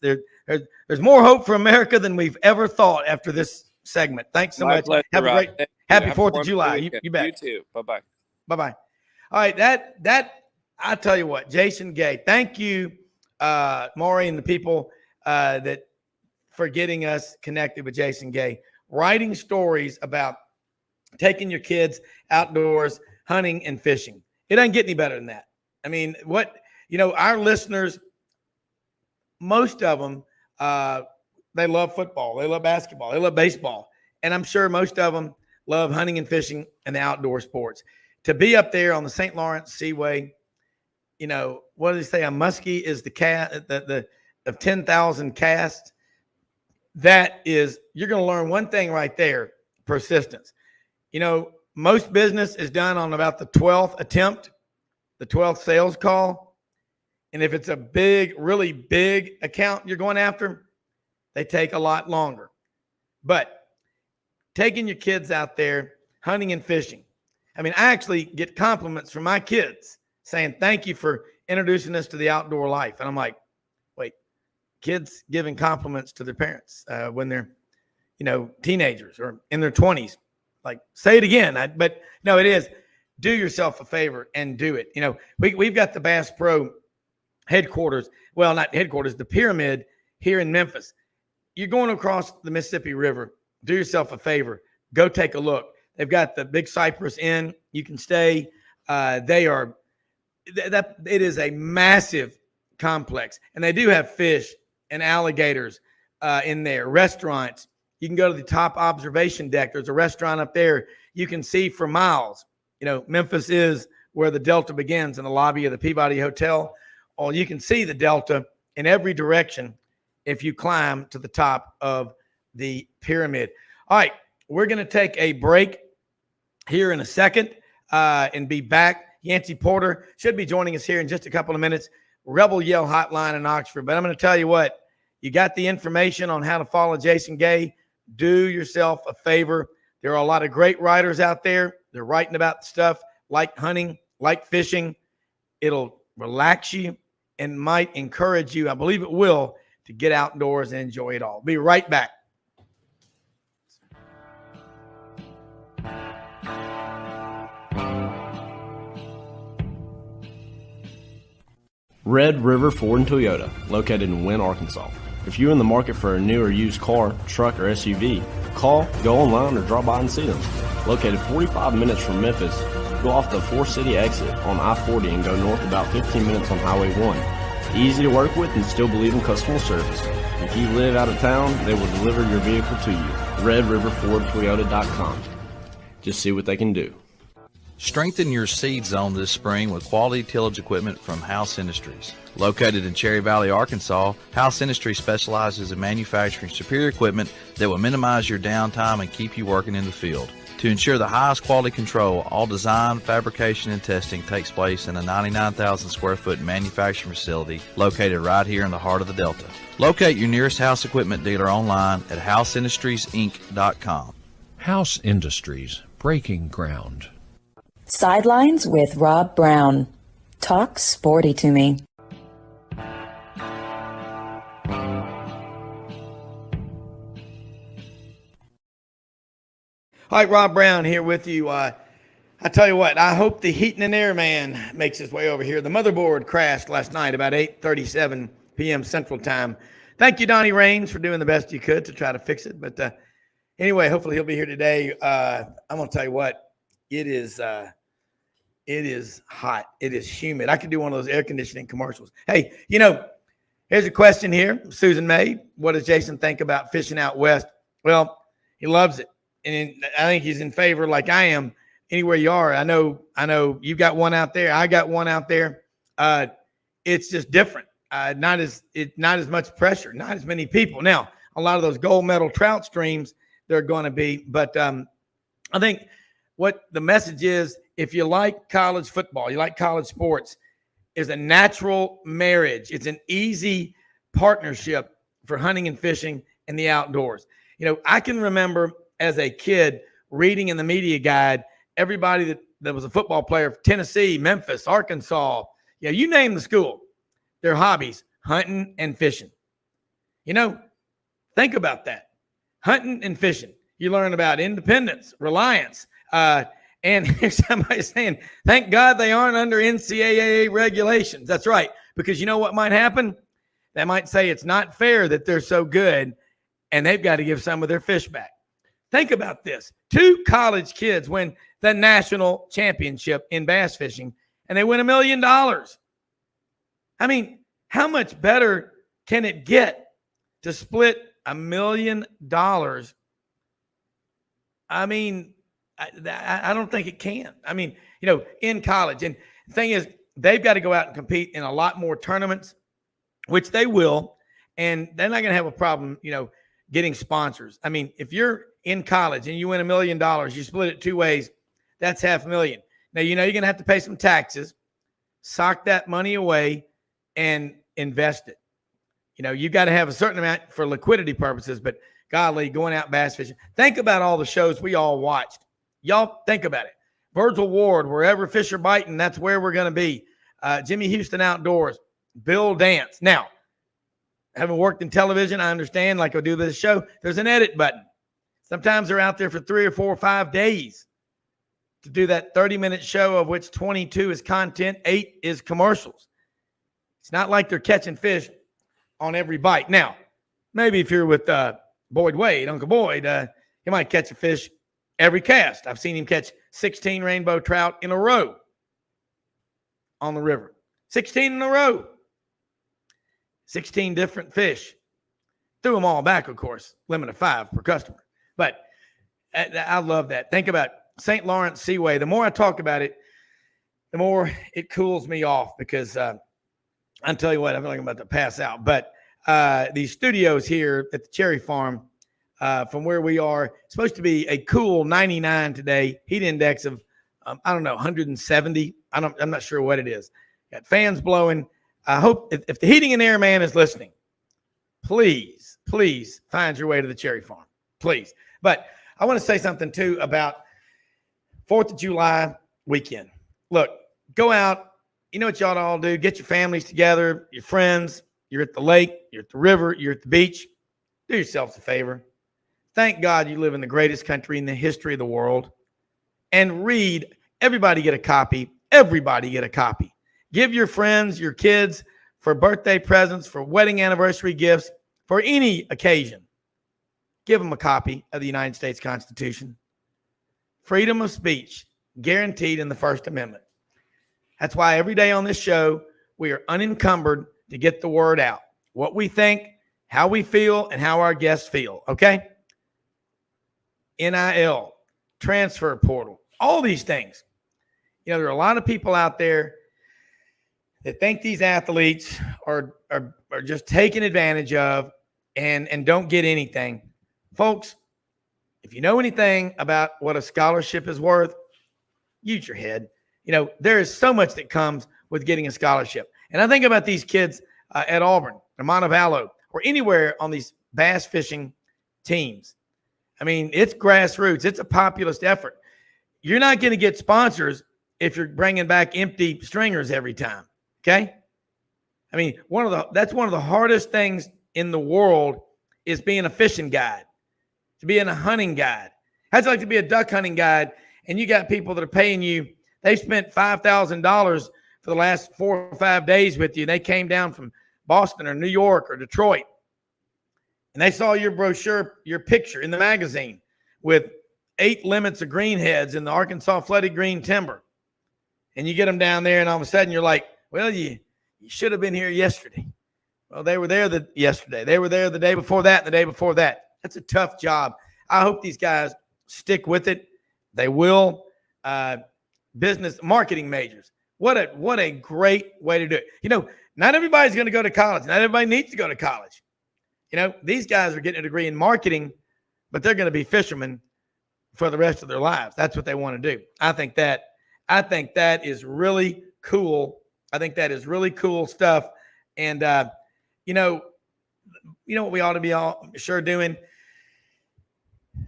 There's more hope for America than we've ever thought after this segment. Thanks so much. Pleasure, have a great happy 4th of July. You bet. You too. Bye-bye. Bye-bye. All right, that I tell you what, Jason Gay, thank you, Maury and the people that for getting us connected with Jason Gay, writing stories about taking your kids outdoors, hunting and fishing. It doesn't get any better than that. I mean, our listeners, most of them, they love football. They love basketball. They love baseball. And I'm sure most of them love hunting and fishing and the outdoor sports. To be up there on the St. Lawrence Seaway, what do they say? A muskie is the of 10,000 casts. That is, you're going to learn one thing right there, persistence. Most business is done on about the 12th attempt, the 12th sales call. And if it's a big, really big account you're going after, they take a lot longer. But taking your kids out there, hunting and fishing. I mean, I actually get compliments from my kids saying, thank you for introducing us to the outdoor life. And I'm like, wait, kids giving compliments to their parents when they're, teenagers or in their 20s. Like, say it again. But no, it is. Do yourself a favor and do it. We've got the Bass Pro headquarters. Well, not headquarters, the Pyramid here in Memphis. You're going across the Mississippi River. Do yourself a favor. Go take a look. They've got the Big Cypress Inn. You can stay. It is a massive complex. And they do have fish and alligators in there, restaurants. You can go to the top observation deck. There's a restaurant up there. You can see for miles. Memphis is where the Delta begins in the lobby of the Peabody Hotel. Or you can see the Delta in every direction if you climb to the top of the Pyramid. All right, we're going to take a break here in a second and be back. Yancy Porter should be joining us here in just a couple of minutes. Rebel Yell Hotline in Oxford. But I'm going to tell you what, you got the information on how to follow Jason Gay. Do yourself a favor. There are a lot of great writers out there. They're writing about stuff like hunting, like fishing. It'll relax you and might encourage you, I believe it will, to get outdoors and enjoy it all. Be right back. Red River Ford and Toyota, located in Wynne, Arkansas. If you're in the market for a new or used car, truck, or SUV, call, go online, or drop by and see them. Located 45 minutes from Memphis, go off the 4-city exit on I-40 and go north about 15 minutes on Highway 1. Easy to work with and still believe in customer service. If you live out of town, they will deliver your vehicle to you. RedRiverFordToyota.com. Just see what they can do. Strengthen your seed zone this spring with quality tillage equipment from House Industries. Located in Cherry Valley, Arkansas, House Industries specializes in manufacturing superior equipment that will minimize your downtime and keep you working in the field. To ensure the highest quality control, all design, fabrication, and testing takes place in a 99,000 square foot manufacturing facility located right here in the heart of the Delta. Locate your nearest House equipment dealer online at houseindustriesinc.com. House Industries, breaking ground. Sidelines with Rob Browne. Talk sporty to me. All right, Rob Browne here with you. I tell you what, I hope the heating and air man makes his way over here. The motherboard crashed last night about 8:37 p.m. Central Time. Thank you, Donnie Raines, for doing the best you could to try to fix it. But anyway, hopefully he'll be here today. I'm going to tell you what, it is hot. It is humid. I could do one of those air conditioning commercials. Hey, here's a question here. Susan made. What does Jason think about fishing out west? Well, he loves it. And I think he's in favor, like I am, anywhere you are. I know you've got one out there. I got one out there. It's just different. Not as much pressure, not as many people. Now, a lot of those gold medal trout streams, they're going to be. But I think what the message is, if you like college football, you like college sports, is a natural marriage. It's an easy partnership for hunting and fishing in the outdoors. I can remember as a kid reading in the media guide, everybody that was a football player, Tennessee, Memphis, Arkansas, you name the school, their hobbies, hunting and fishing. Think about that. Hunting and fishing. You learn about independence, reliance. And here's somebody saying, thank God they aren't under NCAA regulations. That's right. Because you know what might happen? They might say it's not fair that they're so good and they've got to give some of their fish back. Think about this. 2 college kids win the national championship in bass fishing, and they win $1 million. I mean, how much better can it get to split $1 million? I mean, I don't think it can. I mean, in college. And the thing is, they've got to go out and compete in a lot more tournaments, which they will, and they're not going to have a problem, getting sponsors. I mean, if you're in college and you win $1 million, you split it 2 ways, that's $500,000. Now, you're going to have to pay some taxes, sock that money away, and invest it. You've got to have a certain amount for liquidity purposes, but golly, going out bass fishing. Think about all the shows we all watched. Y'all think about it. Virgil Ward, wherever fish are biting, that's where we're going to be. Jimmy Houston Outdoors, Bill Dance. Now, having worked in television, I understand, like I do this show, there's an edit button. Sometimes they're out there for 3 or 4 or 5 days to do that 30-minute show, of which 22 is content, 8 is commercials. It's not like they're catching fish on every bite. Now, maybe if you're with Boyd Wade, Uncle Boyd, he might catch a fish every cast. I've seen him catch 16 rainbow trout in a row on the river. 16 in a row. 16 different fish. Threw them all back, of course. Limit of 5 per customer. But I love that. Think about St. Lawrence Seaway. The more I talk about it, the more it cools me off, because I'll tell you what, I feel like I'm about to pass out. But these studios here at the Cherry Farm, from where we are, it's supposed to be a cool 99 today. Heat index of, 170. I'm not sure what it is. Got fans blowing. I hope if the heating and air man is listening, please find your way to the Cherry Farm. Please. But I want to say something too about 4th of July weekend. Look, go out. You know what you ought to all do? Get your families together, your friends. You're at the lake, you're at the river, you're at the beach. Do yourselves a favor. Thank God you live in the greatest country in the history of the world. And read. Everybody get a copy. Everybody get a copy. Give your friends, your kids, for birthday presents, for wedding anniversary gifts, for any occasion. Give them a copy of the United States Constitution. Freedom of speech, guaranteed in the First Amendment. That's why every day on this show, we are unencumbered to get the word out. What we think, how we feel, and how our guests feel, okay? NIL, transfer portal, all these things. There are a lot of people out there that think these athletes are just taken advantage of and don't get anything. Folks, if you know anything about what a scholarship is worth, use your head. There is so much that comes with getting a scholarship. And I think about these kids at Auburn, or Montevallo, or anywhere on these bass fishing teams. I mean, it's grassroots. It's a populist effort. You're not going to get sponsors if you're bringing back empty stringers every time. Okay. I mean, that's one of the hardest things in the world is being a fishing guide, to being a hunting guide. How'd you like to be a duck hunting guide? And you got people that are paying you. They spent $5,000 for the last 4 or 5 days with you. They came down from Boston or New York or Detroit. And they saw your brochure, your picture in the magazine with 8 limits of greenheads in the Arkansas flooded green timber. And you get them down there and all of a sudden you're like, well, you should have been here yesterday. Well, they were there yesterday. They were there the day before that and the day before that. That's a tough job. I hope these guys stick with it. They will. Business marketing majors. What a great way to do it. Not everybody's going to go to college. Not everybody needs to go to college. These guys are getting a degree in marketing, but they're going to be fishermen for the rest of their lives. That's what they want to do. I think that is really cool. I think that is really cool stuff. And, what we ought to be all sure doing?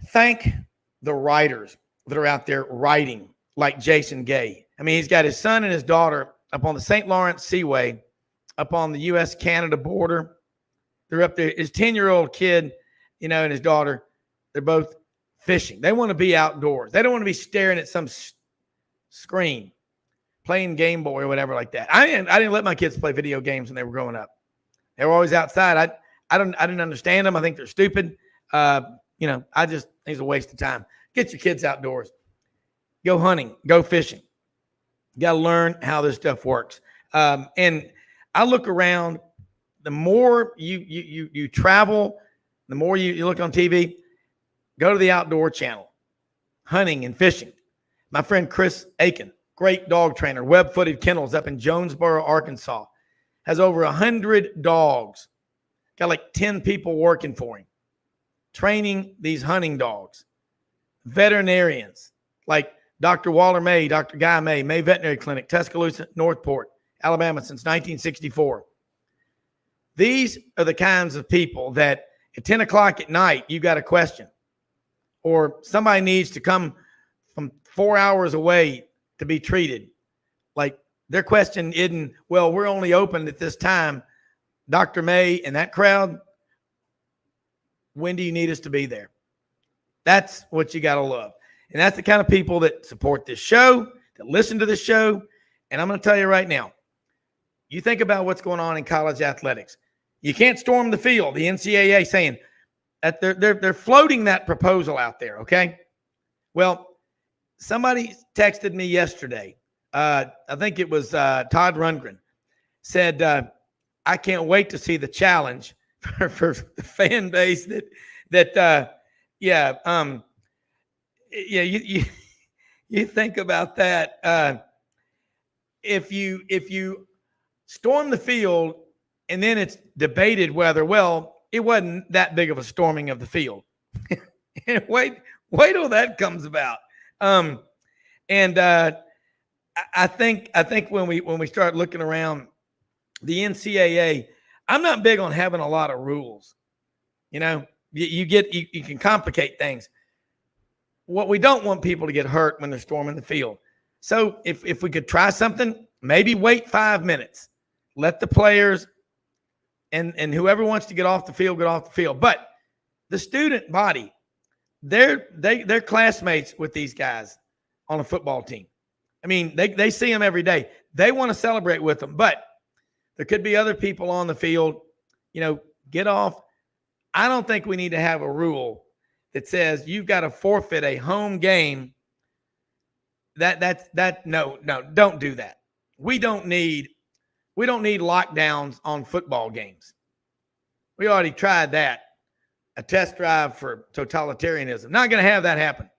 Thank the writers that are out there writing, like Jason Gay. I mean, he's got his son and his daughter up on the St. Lawrence Seaway, up on the U.S.-Canada border. They're up there. His 10-year-old kid, and his daughter, they're both fishing. They want to be outdoors. They don't want to be staring at some screen, playing Game Boy or whatever like that. I didn't let my kids play video games when they were growing up. They were always outside. I didn't understand them. I think they're stupid. I just think it's a waste of time. Get your kids outdoors. Go hunting. Go fishing. You got to learn how this stuff works. And I look around. The more you travel, the more you look on TV, go to the Outdoor Channel, hunting and fishing. My friend Chris Aiken, great dog trainer, web-footed kennels up in Jonesboro, Arkansas, has over 100 dogs. Got like 10 people working for him, training these hunting dogs. Veterinarians like Dr. Waller May, Dr. Guy May Veterinary Clinic, Tuscaloosa, Northport, Alabama since 1964. These are the kinds of people that at 10 o'clock at night, you got a question, or somebody needs to come from 4 hours away to be treated. Like their question isn't, well, we're only open at this time. Dr. May and that crowd, when do you need us to be there? That's what you got to love. And that's the kind of people that support this show, that listen to this show. And I'm going to tell you right now, you think about what's going on in college athletics. You can't storm the field. The NCAA saying that they're floating that proposal out there, okay? Well, somebody texted me yesterday. I think it was Todd Rundgren. Said, I can't wait to see the challenge for the fan base you think about that. If you storm the field and then it's debated whether, well, it wasn't that big of a storming of the field. And wait till that comes about. I think when we start looking around the NCAA, I'm not big on having a lot of rules. You can complicate things. What we don't want people to get hurt when they're storming the field. So if we could try something, maybe wait 5 minutes, let the players and whoever wants to get off the field, get off the field. But the student body, they're classmates with these guys on a football team. I mean, they see them every day. They want to celebrate with them, but there could be other people on the field, get off. I don't think we need to have a rule that says you've got to forfeit a home game. No, don't do that. We don't need lockdowns on football games. We already tried that. A test drive for totalitarianism. Not going to have that happen.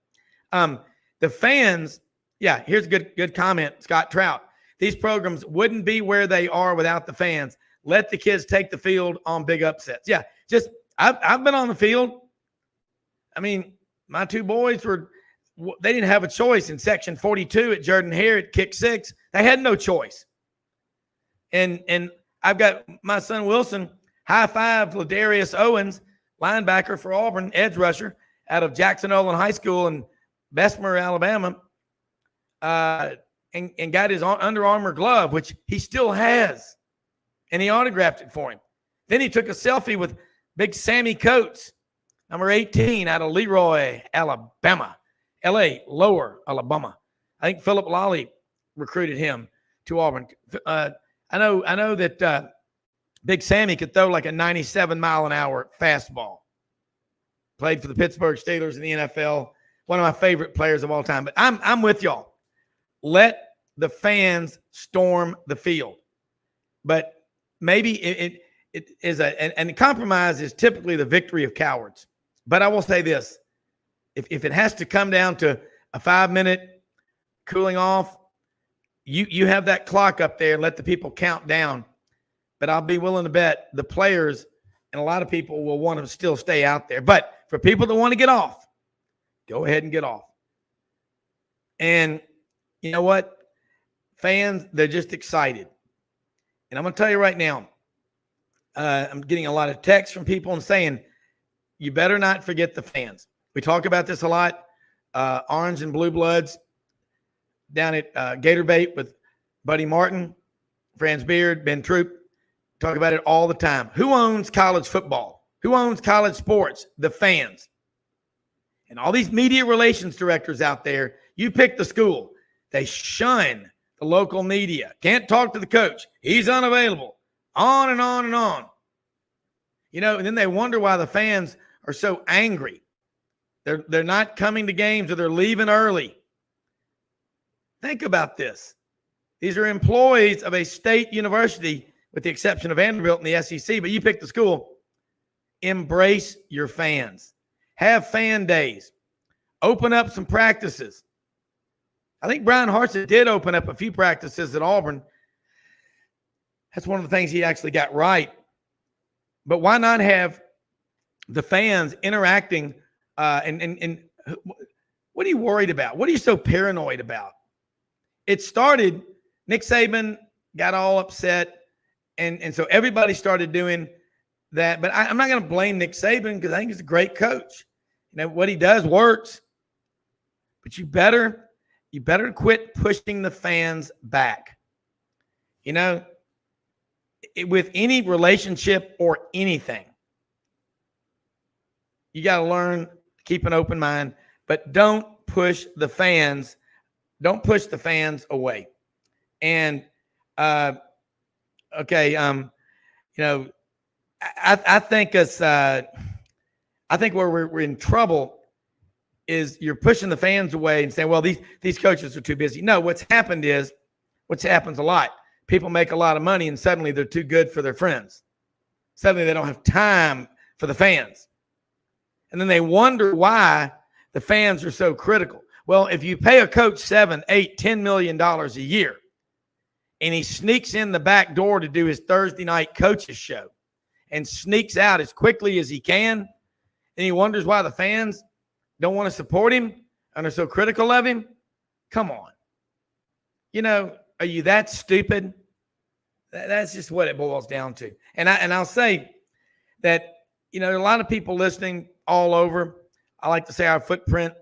The fans Yeah, here's a good comment, Scott Trout. These programs wouldn't be where they are without the fans. Let the kids take the field on big upsets. Yeah, just I've been on the field. I mean, my two boys they didn't have a choice in section 42 at Jordan-Hare at kick 6. They had no choice. And I've got my son Wilson, high five Ladarius Owens, linebacker for Auburn, edge rusher out of Jackson Olin High School in Bessemer, Alabama, and got his Under Armour glove, which he still has, and he autographed it for him. Then he took a selfie with Big Sammy Coates, number 18 out of Leroy, Alabama, Lower Alabama. I think Philip Lawley recruited him to Auburn. I know that Big Sammy could throw like a 97-mile-an-hour fastball. Played for the Pittsburgh Steelers in the NFL. One of my favorite players of all time. But I'm with y'all. Let the fans storm the field. But maybe it is and compromise is typically the victory of cowards. But I will say this. If it has to come down to a 5-minute cooling off, you have that clock up there and let the people count down. But I'll be willing to bet the players and a lot of people will want to still stay out there. But for people that want to get off, go ahead and get off. And you know what? Fans, they're just excited. And I'm going to tell you right now, I'm getting a lot of texts from people and saying, you better not forget the fans. We talk about this a lot. Orange and Blue Bloods down at Gator Bait with Buddy Martin, Franz Beard, Ben Troop. Talk about it all the time. Who owns college football? Who owns college sports? The fans. And all these media relations directors out there, you pick the school. They shun the local media. Can't talk to the coach. He's unavailable. On and on and on. You know, and then they wonder why the fans are so angry. They're not coming to games or they're leaving early. Think about this. These are employees of a state university, with the exception of Vanderbilt and the SEC, but you pick the school. Embrace your fans. Have fan days. Open up some practices. I think Brian Hartson did open up a few practices at Auburn. That's one of the things he actually got right. But why not have the fans interacting? And what are you worried about? What are you so paranoid about? It started, Nick Saban got all upset. And so everybody started doing that. But I'm not going to blame Nick Saban because I think he's a great coach. You know, what he does works. But you better quit pushing the fans back. You know, with any relationship or anything, you got to learn to keep an open mind, but don't push the fans. Don't push the fans away. And, okay. You know, I think I think where we're in trouble is you're pushing the fans away and saying, well, these coaches are too busy. No, what's happens a lot. People make a lot of money and suddenly they're too good for their friends. Suddenly they don't have time for the fans. And then they wonder why the fans are so critical. Well, if you pay a coach $7, $8, $10 million a year and he sneaks in the back door to do his Thursday night coaches show and sneaks out as quickly as he can, and he wonders why the fans don't want to support him and are so critical of him, come on. You know, are you that stupid? That's just what it boils down to. And I'll say that, you know, there are a lot of people listening all over. I like to say our footprint,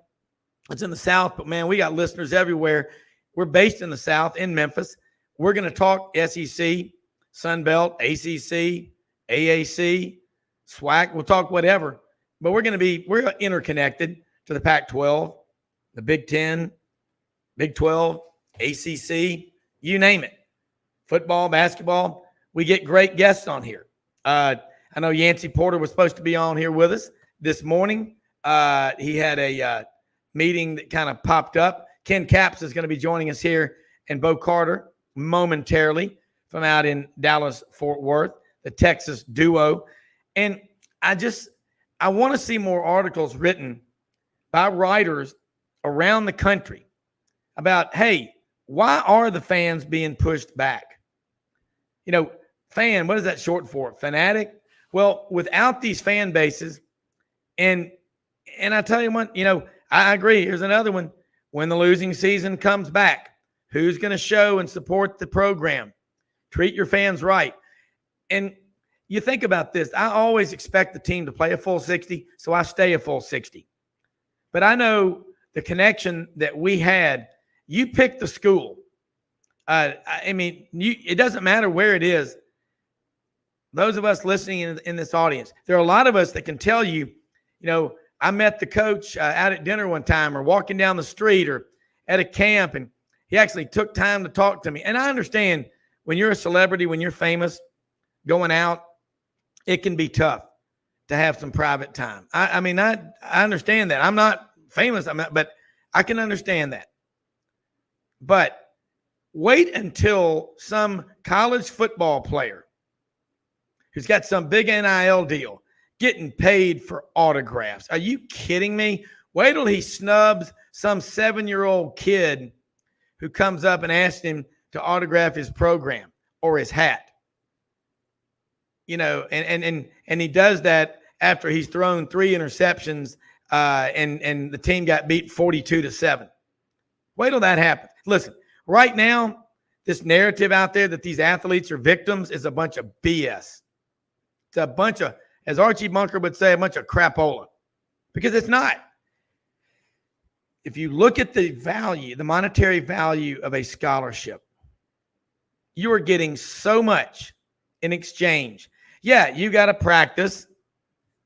it's in the South, but man, we got listeners everywhere. We're based in the South, in Memphis. We're going to talk SEC, Sun Belt, ACC, AAC, SWAC. We'll talk whatever, but we're interconnected to the Pac-12, the Big 10, Big 12, ACC, you name it. Football, basketball. We get great guests on here. I know Yancy Porter was supposed to be on here with us this morning. He had a meeting that kind of popped up. Ken Capps is going to be joining us here, and Bo Carter momentarily from out in Dallas, Fort Worth, the Texas duo. And I want to see more articles written by writers around the country about, hey, why are the fans being pushed back? Fan, what is that short for? Fanatic? Well, without these fan bases, and I tell you what, I agree. Here's another one. When the losing season comes back, who's going to show and support the program? Treat your fans right. And you think about this. I always expect the team to play a full 60, so I stay a full 60. But I know the connection that we had. You pick the school. It doesn't matter where it is. Those of us listening in this audience, there are a lot of us that can tell you, I met the coach out at dinner one time or walking down the street or at a camp, and he actually took time to talk to me. And I understand when you're a celebrity, when you're famous, going out, it can be tough to have some private time. I understand that. I'm not famous, but I can understand that. But wait until some college football player who's got some big NIL deal getting paid for autographs. Are you kidding me? Wait till he snubs some 7-year-old kid who comes up and asks him to autograph his program or his hat. And he does that after he's thrown 3 interceptions and the team got beat 42-7. Wait till that happens. Listen, right now, this narrative out there that these athletes are victims is a bunch of BS. It's a bunch of, as Archie Bunker would say, a bunch of crapola, because it's not. If you look at the value, the monetary value of a scholarship, you are getting so much in exchange. Yeah, you got to practice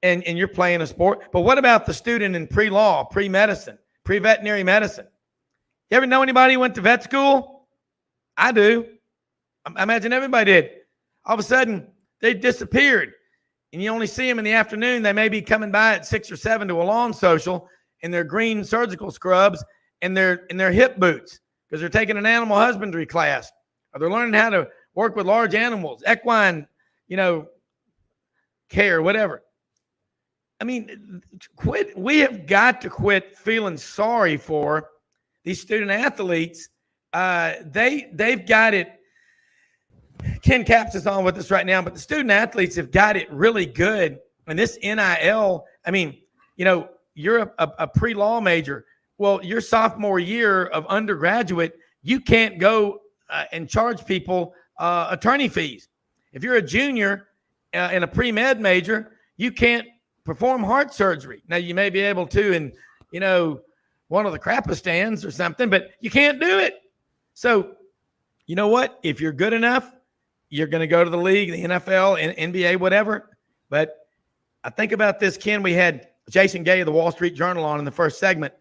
and you're playing a sport. But what about the student in pre-law, pre-medicine, pre-veterinary medicine? You ever know anybody who went to vet school? I do. I imagine everybody did. All of a sudden, they disappeared. And you only see them in the afternoon. They may be coming by at 6 or 7 to a lawn social in their green surgical scrubs and their hip boots because they're taking an animal husbandry class, or they're learning how to work with large animals, equine, care, whatever. Quit. We have got to quit feeling sorry for these student athletes. They've got it. Ken Capps is on with us right now, but the student athletes have got it really good. And this NIL, you're a pre-law major. Well, your sophomore year of undergraduate, you can't go and charge people attorney fees. If you're a junior in a pre-med major, you can't perform heart surgery. Now, you may be able to in, one of the Crapistans or something, but you can't do it. So, you know what? If you're good enough, you're going to go to the league, the NFL, NBA, whatever. But I think about this, Ken. We had Jason Gay of the Wall Street Journal on in the first segment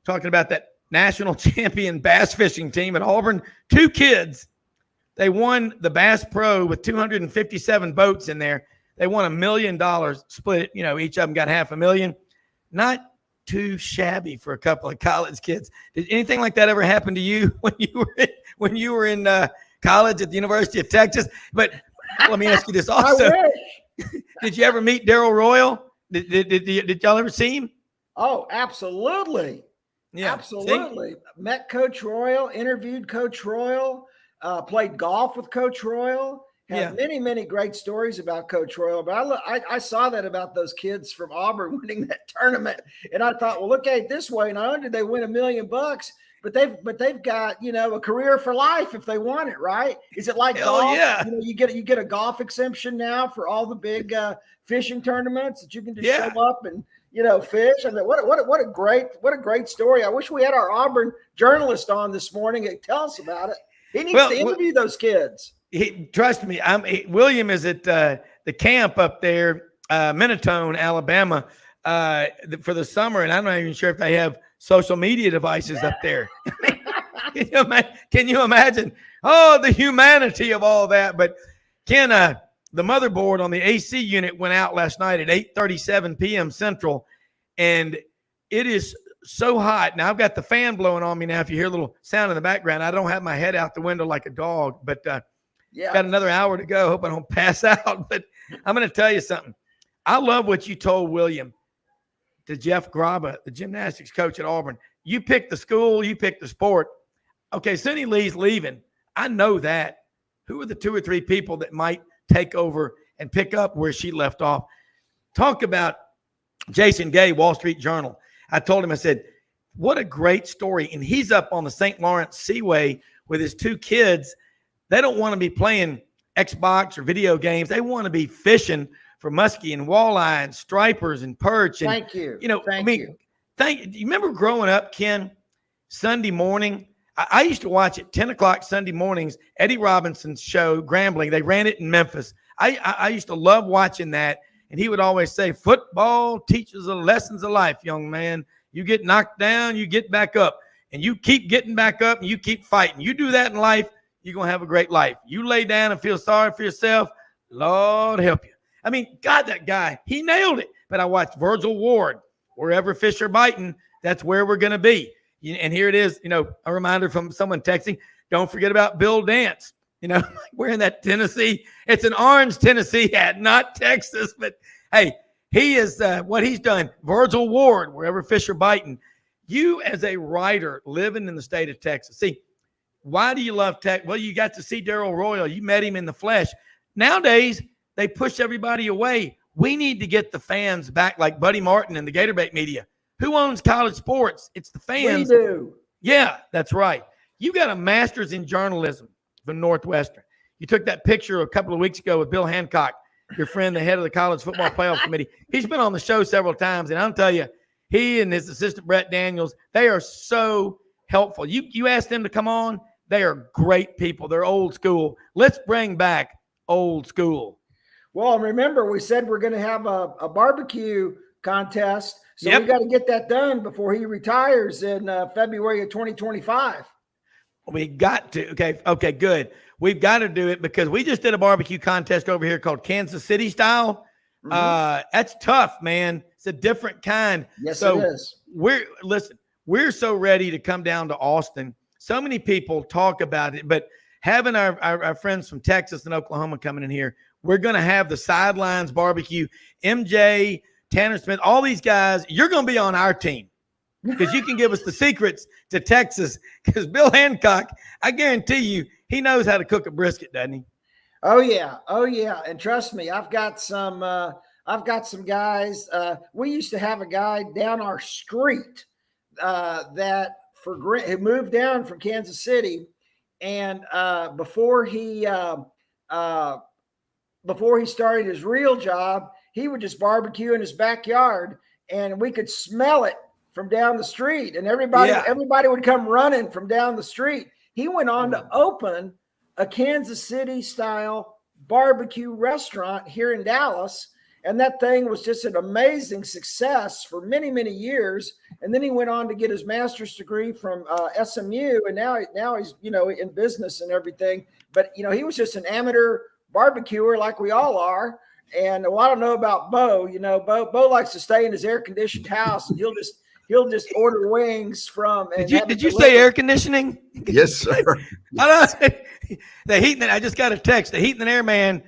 talking about that national champion bass fishing team at Auburn. 2 kids. They won the Bass Pro with 257 boats in there. They won $1 million split. Each of them got $500,000. Not too shabby for a couple of college kids. Did anything like that ever happen to you when you were in college at the University of Texas? But let me ask you this also. Did you ever meet Darryl Royal? Did y'all ever see him? Oh, absolutely. Yeah, absolutely. Met Coach Royal, interviewed Coach Royal, played golf with Coach Royal. Had many, many great stories about Coach Royal. But I saw that about those kids from Auburn winning that tournament, and I thought, well, look at it this way. Not only did they win $1 million, but they've got a career for life if they want it, right? Is it like golf? Yeah. You get a golf exemption now for all the big fishing tournaments that you can just show up and fish. I mean, what a great story. I wish we had our Auburn journalist on this morning to tell us about it. He needs to interview those kids. Trust me, William is at the camp up there, Minotone, Alabama, for the summer, and I'm not even sure if they have social media devices up there. Can you imagine? Oh, the humanity of all that. But Ken, the motherboard on the AC unit went out last night at 8:37 p.m. Central, and it is so hot. Now I've got the fan blowing on me now. If you hear a little sound in the background, I don't have my head out the window like a dog, but got another hour to go. Hope I don't pass out. But I'm going to tell you something. I love what you told William, to Jeff Graba, the gymnastics coach at Auburn. You pick the school, you pick the sport. Okay, Cindy Lee's leaving. I know that. Who are the 2 or 3 people that might take over and pick up where she left off? Talk about Jason Gay, Wall Street Journal. I told him, I said, what a great story. And he's up on the St. Lawrence Seaway with his 2 kids. They don't want to be playing Xbox or video games. They want to be fishing for muskie and walleye and stripers and perch. And, Thank you. You know, Thank you. You remember growing up, Ken, Sunday morning? I used to watch at 10 o'clock Sunday mornings, Eddie Robinson's show, Grambling. They ran it in Memphis. I used to love watching that. And he would always say, football teaches the lessons of life, young man. You get knocked down, you get back up. And you keep getting back up and you keep fighting. You do that in life, you're going to have a great life. You lay down and feel sorry for yourself, Lord help you. I mean, God, that guy, he nailed it. But I watched Virgil Ward, wherever fish are biting, that's where we're going to be. And here it is, a reminder from someone texting, don't forget about Bill Dance. Wearing that Tennessee. It's an orange Tennessee hat, not Texas. But, hey, he is what he's done. Virgil Ward, wherever fish are biting. You as a writer living in the state of Texas. See, why do you love Texas? Well, you got to see Darrell Royal. You met him in the flesh. Nowadays, they push everybody away. We need to get the fans back like Buddy Martin and the Gatorbait media. Who owns college sports? It's the fans. We do. Yeah, that's right. You got a master's in journalism from Northwestern. You took that picture a couple of weeks ago with Bill Hancock, your friend, the head of the college football playoff committee. He's been on the show several times, and I'll tell you, he and his assistant Brett Daniels, they are so helpful. You ask them to come on, they are great people. They're old school. Let's bring back old school. Well, remember, we said we're going to have a barbecue contest. So we got to get that done before he retires in February of 2025. We got to. Okay, good. We've got to do it because we just did a barbecue contest over here called Kansas City style. Mm-hmm. That's tough, man. It's a different kind. Yes, it is. We're so ready to come down to Austin. So many people talk about it, but having our friends from Texas and Oklahoma coming in here, we're going to have the Sidelines barbecue. MJ, Tanner Smith, all these guys, you're going to be on our team because you can give us the secrets to Texas because Bill Hancock, I guarantee you, he knows how to cook a brisket, doesn't he? Oh, yeah. And trust me, I've got some guys. We used to have a guy down our street that he moved down from Kansas City. And before he started his real job, he would just barbecue in his backyard, and we could smell it from down the street. And everybody would come running from down the street. He went on to open a Kansas City style barbecue restaurant here in Dallas. And that thing was just an amazing success for many, many years. And then he went on to get his master's degree from SMU. And now he's, in business and everything. But, he was just an amateur barbecuer like we all are. And I don't know about Bo. Bo likes to stay in his air-conditioned house, and he'll just order wings from. And did you say air conditioning? Yes, sir. The heat. I just got a text. The heat and air man.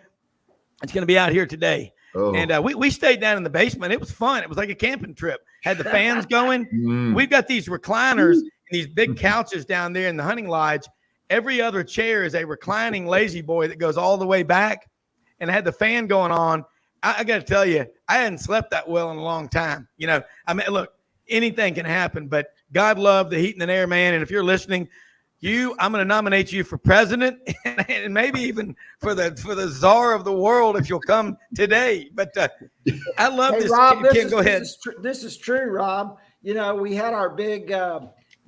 It's going to be out here today. Oh. And we stayed down in the basement. It was fun. It was like a camping trip. Had the fans going. We've got these recliners and these big couches down there in the hunting lodge. Every other chair is a reclining lazy boy that goes all the way back. And I had the fan going on. I got to tell you, I hadn't slept that well in a long time. Look, anything can happen, but God love the heat and air man. And if you're listening, I'm going to nominate you for president and maybe even for the czar of the world if you'll come today. But I love this. Rob, go ahead. This is true, Rob. We had our big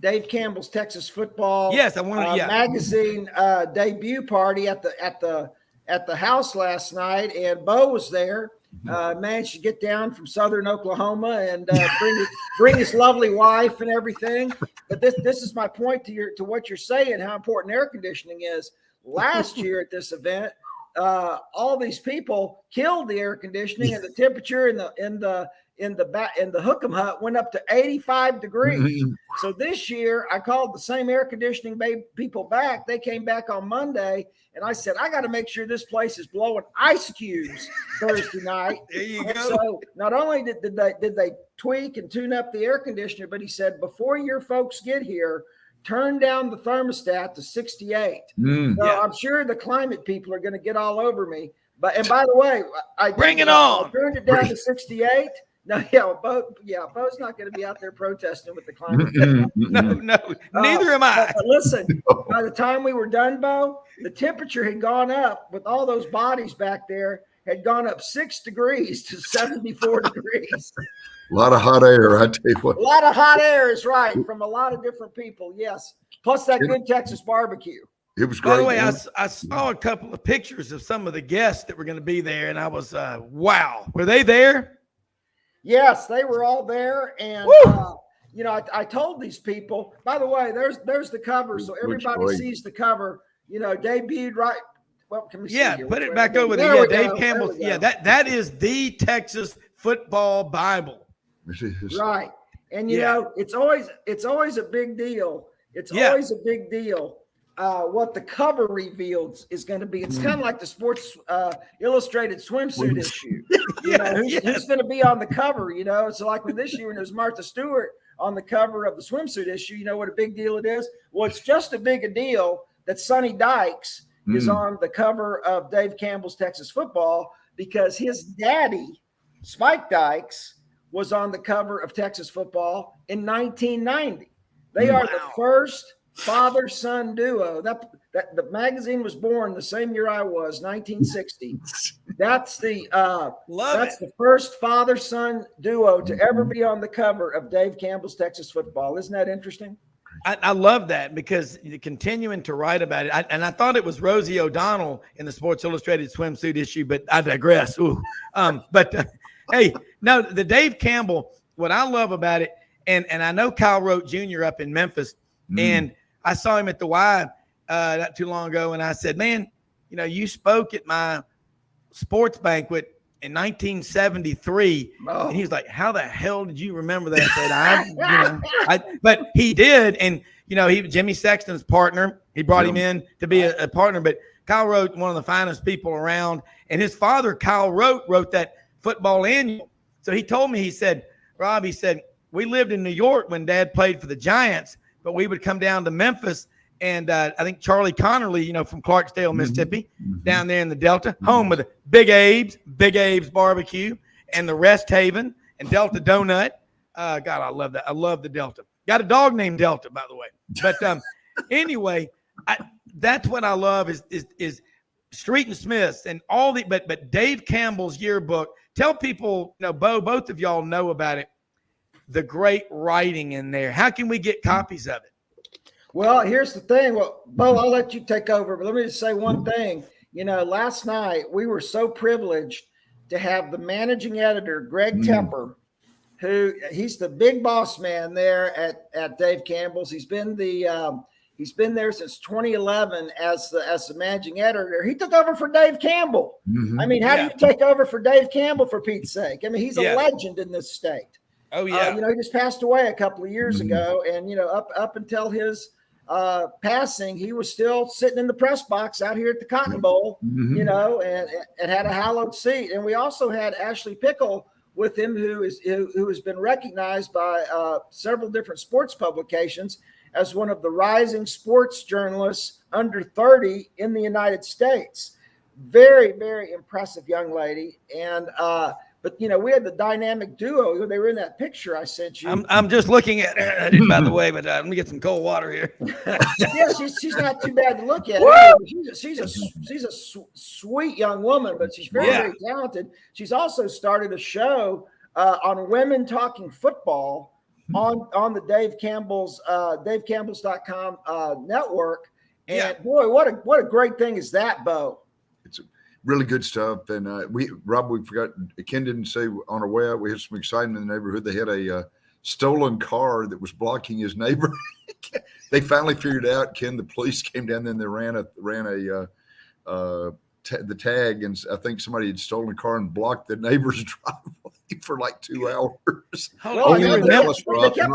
Dave Campbell's Texas Football magazine debut party at the house last night, and Bo was there. Managed to get down from southern Oklahoma and bring his lovely wife and everything. But this is my point to what you're saying, how important air conditioning is. Last year at this event, all these people killed the air conditioning, and the temperature in the Hook'em Hut went up to 85 degrees. So this year I called the same air conditioning people back. They came back on Monday, and I said, I got to make sure this place is blowing ice cubes Thursday night. There you go. So not only did they tweak and tune up the air conditioner, but he said, before your folks get here, turned down the thermostat to 68. So I'm sure the climate people are going to get all over me. And by the way, I Bring it on. I turned it down to 68. No, Bo's not going to be out there protesting with the climate. No, neither am I. But listen, by the time we were done, Bo, the temperature had gone up with all those bodies back there, had gone up 6 degrees to 74 degrees. A lot of hot air, I tell you what. A lot of hot air is right from a lot of different people. Yes. Plus that good Texas barbecue. It was great. By the way, I saw a couple of pictures of some of the guests that were going to be there, and I was, wow. Were they there? Yes, they were all there. And, I told these people, by the way, there's the cover. So everybody sees the cover, debuted right. Well, can we see here? Put it back over there. Yeah, Dave Campbell. Yeah, that is the Texas football Bible. Right. And, it's always a big deal. It's always a big deal. What the cover reveals is going to be. It's kind of like the Sports Illustrated swimsuit issue. Who's going to be on the cover? So like with this year, when there's Martha Stewart on the cover of the swimsuit issue, you know what a big deal it is? Well, it's just as big a deal that Sonny Dykes is on the cover of Dave Campbell's Texas Football because his daddy, Spike Dykes, was on the cover of Texas Football in 1990. They are the first father-son duo. That the magazine was born the same year I was, 1960. That's the first father-son duo to ever be on the cover of Dave Campbell's Texas Football. Isn't that interesting? I love that because you're continuing to write about it. I thought it was Rosie O'Donnell in the Sports Illustrated swimsuit issue, but I digress. Hey, no, the Dave Campbell, what I love about it, and I know Kyle Rote Jr. up in Memphis, and I saw him at the Y not too long ago, and I said, man, you spoke at my sports banquet in 1973, and he was like, how the hell did you remember that? I said, but he did, and he was Jimmy Sexton's partner. He brought him in to be a partner, but Kyle Rote, one of the finest people around, and his father, Kyle Rote, wrote that football annual. So he told me, he said, Rob, we lived in New York when Dad played for the Giants, but we would come down to Memphis, and I think Charlie Connerly, from Clarksdale, Mississippi, down there in the Delta, home with Big Abe's Barbecue, and the Rest Haven, and Delta Donut. God, I love that. I love the Delta. Got a dog named Delta, by the way. But anyway, that's what I love is Street and Smiths and all the. But Dave Campbell's yearbook. Tell people, Bo, both of y'all know about it. The great writing in there. How can we get copies of it? Well, here's the thing. Well, Bo, I'll let you take over, but let me just say one thing. Last night we were so privileged to have the managing editor, Greg Tepper, who he's the big boss man there at Dave Campbell's. He's been there since 2011 as the managing editor. He took over for Dave Campbell. I mean, how do you take over for Dave Campbell, for Pete's sake? I mean, he's a legend in this state. Oh yeah. He just passed away a couple of years ago, and up until his passing, he was still sitting in the press box out here at the Cotton Bowl, and had a hallowed seat. And we also had Ashley Pickle with him, who has been recognized by several different sports publications as one of the rising sports journalists under 30 in the United States. Very, very impressive young lady. And but we had the dynamic duo. They were in that picture I sent you. I'm just looking at it, by the way, but let me get some cold water here. Yeah, she's not too bad to look at. She's a sweet young woman, but she's very, very talented. She's also started a show on women talking football on the Dave Campbell's DaveCampbells.com network. And boy, what a great thing is that, Bo. It's really good stuff. And we forgot, Ken didn't say on our way out, we had some excitement in the neighborhood. They had a stolen car that was blocking his neighbor. They finally figured out, Ken, the police came down there and they ran the tag, and I think somebody had stolen a car and blocked the neighbor's driveway. for like 2 hours. Well, I you know remember- they kept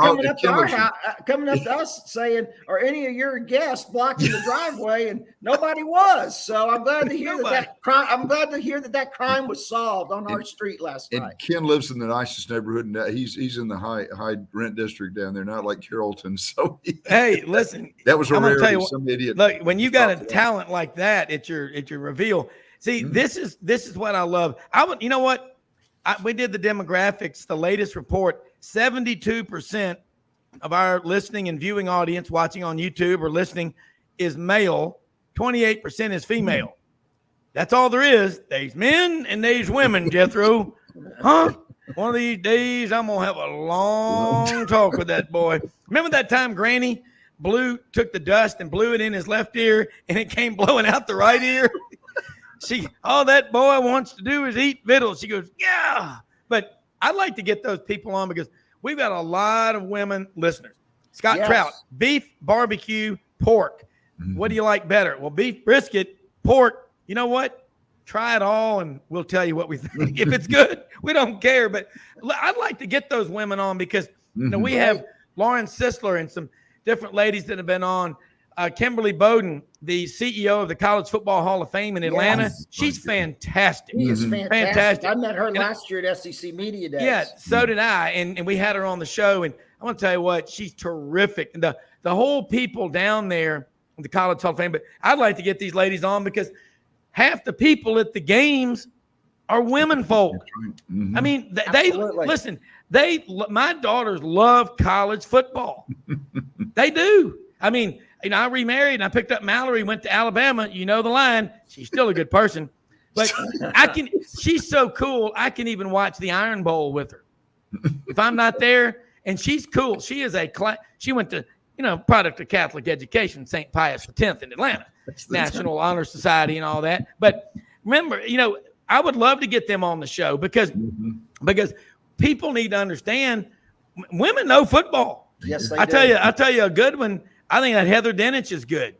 coming up to us saying, "Are any of your guests blocking the driveway?" And nobody was. So I'm glad to hear that crime was solved on our street last And night. Ken lives in the nicest neighborhood, and he's in the high rent district down there, not like Carrollton. So Hey, listen, that was a I'm gonna tell rarity. you what, Some idiot. look, when you got a talent like that at your reveal, see, Mm-hmm. this is what I love. You know what? We did the demographics, the latest report. 72% of our listening and viewing audience watching on YouTube or listening is male. 28% is female. That's all there is. There's men and there's women, Jethro. Huh? One of these days, I'm going to have a long talk with that boy. Remember that time Granny took the dust and blew it in his left ear and it came blowing out the right ear? All that boy wants to do is eat victuals. She goes, yeah. But I'd like to get those people on because we've got a lot of women listeners. Scott Trout, beef, barbecue, pork. What do you like better? Well, beef brisket, pork. You know what? Try it all and we'll tell you what we think. If it's good, we don't care. But I'd like to get those women on because we have Lauren Sisler and some different ladies that have been on. Kimberly Bowden, the CEO of the College Football Hall of Fame in Atlanta. Yes. She's fantastic. She is fantastic. I met her last year at SEC Media Days. Yeah, so did I. And we had her on the show. And I want to tell you what, she's terrific. And the whole people down there in the College Hall of Fame. But I'd like to get these ladies on because half the people at the games are women folk. I mean, they listen, my daughters love college football. They do. I mean, I remarried and I picked up Mallory, went to Alabama. You know the line. She's still a good person. But she's so cool, I can even watch the Iron Bowl with her. If I'm not there, and she's cool. She is she went to, product of Catholic education, St. Pius X in Atlanta, National Honor Society and all that. But remember, I would love to get them on the show because people need to understand women know football. Yes, they I do. tell you a good one. I think that Heather Dinich is good.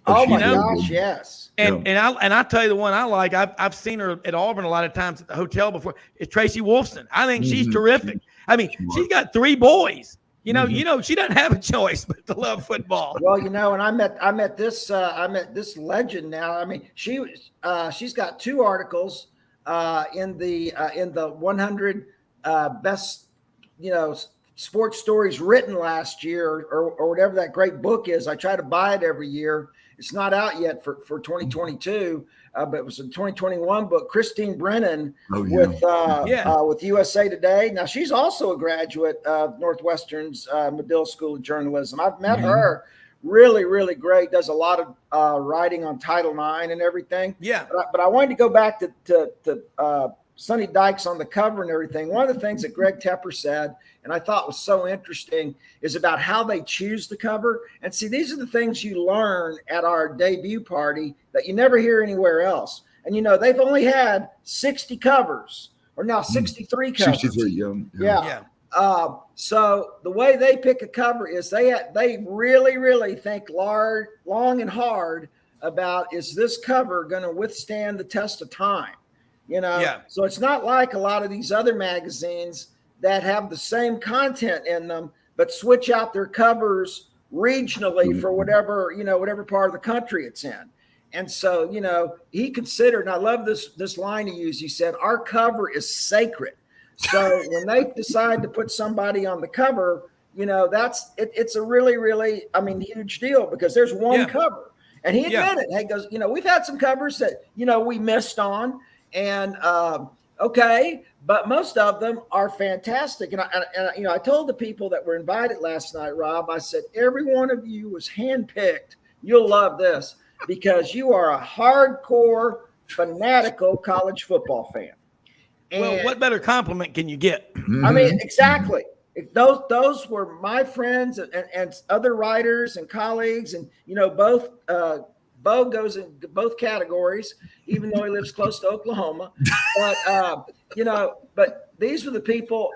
Oh my gosh, yes. And I tell you the one I like. I've seen her at Auburn a lot of times at the hotel before. Is Tracy Wolfson. I think she's terrific. I mean, she's got 3 boys. She doesn't have a choice but to love football. Well, and I met this legend now. I mean, she's got 2 articles in the 100 best sports stories written last year or whatever that great book is. I try to buy it every year. It's not out yet for 2022, but it was a 2021 book. Christine Brennan with USA Today. Now she's also a graduate of Northwestern's Medill School of Journalism. I've met her. Really, really great. Does a lot of writing on Title IX and everything. Yeah. But I wanted to go back to Sonny Dykes on the cover and everything. One of the things that Greg Tepper said, and I thought was so interesting, is about how they choose the cover. And see, these are the things you learn at our debut party that you never hear anywhere else. And, they've only had 60 covers, or now 63 covers. 63, yeah. So the way they pick a cover is they really, really think long and hard about, is this cover going to withstand the test of time? So it's not like a lot of these other magazines that have the same content in them, but switch out their covers regionally for whatever part of the country it's in. And so, he considered, and I love this line he used. He said, our cover is sacred. So when they decide to put somebody on the cover, it's a really, really, huge deal because there's one cover. And he admitted, he goes, we've had some covers that, we missed on. And okay, but most of them are fantastic. And I told the people that were invited last night, Rob, I said, every one of you was handpicked. You'll love this because you are a hardcore, fanatical college football fan. And, what better compliment can you get? I mean, exactly. Those were my friends and other writers and colleagues, and both. Bo goes in both categories, even though he lives close to Oklahoma. But but these were the people.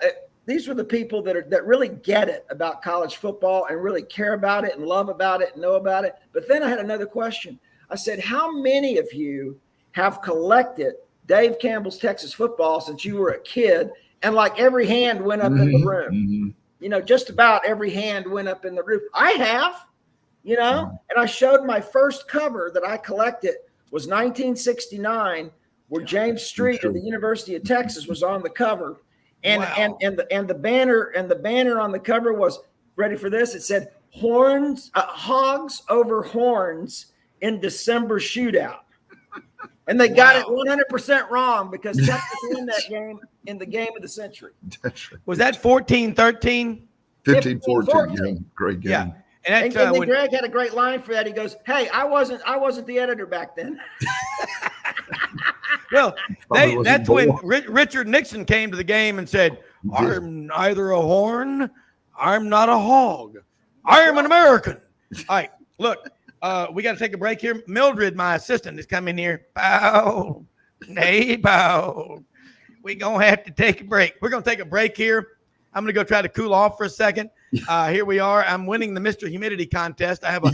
These were the people that really get it about college football and really care about it and love about it and know about it. But then I had another question. I said, how many of you have collected Dave Campbell's Texas football since you were a kid, and like every hand went up in the room. You know, just about every hand went up in the roof. I have, you know, and I showed my first cover that I collected was 1969, where James Street of the University of Texas was on the cover, and the banner on the cover was, ready for this? It said hogs over horns in December shootout. And they got it 100% wrong because Texas won that game in the game of the century. Was that 14-13? 15-14. Yeah, great game. Yeah. And then Greg had a great line for that. He goes, "Hey, I wasn't the editor back then." Well, that's when Richard Nixon came to the game and said, "I'm neither a horn, I'm not a hog, I am an American." All right, look. We got to take a break here. Mildred, my assistant, is coming here. Bow, nay, bow. We're going to have to take a break. We're going to take a break here. I'm going to go try to cool off for a second. Here we are. I'm winning the Mr. Humidity contest. I have a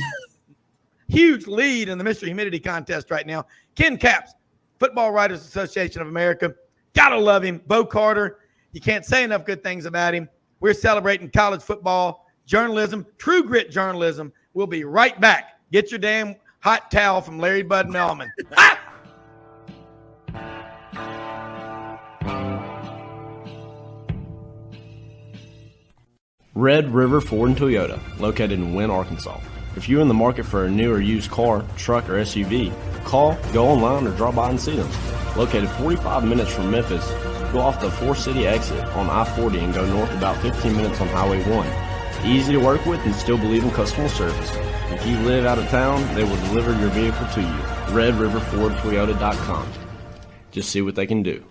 huge lead in the Mr. Humidity contest right now. Ken Capps, Football Writers Association of America. Got to love him. Bo Carter, you can't say enough good things about him. We're celebrating college football, journalism, true grit journalism. We'll be right back. Get your damn hot towel from Larry Bud Melman. Red River Ford and Toyota, located in Wynne, Arkansas. If you're in the market for a new or used car, truck, or SUV, call, go online, or drop by and see them. Located 45 minutes from Memphis, go off the 4-city exit on I-40 and go north about 15 minutes on Highway 1. Easy to work with and still believe in customer service. If you live out of town, they will deliver your vehicle to you. RedRiverFordToyota.com. Just see what they can do.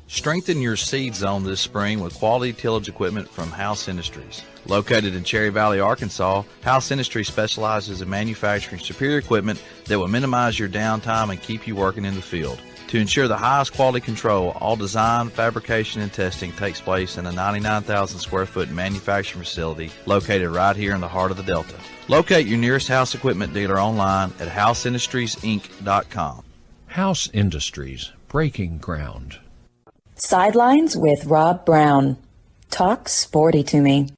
Strengthen your seed zone this spring with quality tillage equipment from House Industries. Located in Cherry Valley, Arkansas, House Industries specializes in manufacturing superior equipment that will minimize your downtime and keep you working in the field. To ensure the highest quality control, all design, fabrication, and testing takes place in a 99,000 square foot manufacturing facility located right here in the heart of the Delta. Locate your nearest House equipment dealer online at houseindustriesinc.com. House Industries, breaking ground. Sidelines with Rob Browne. Talk sporty to me.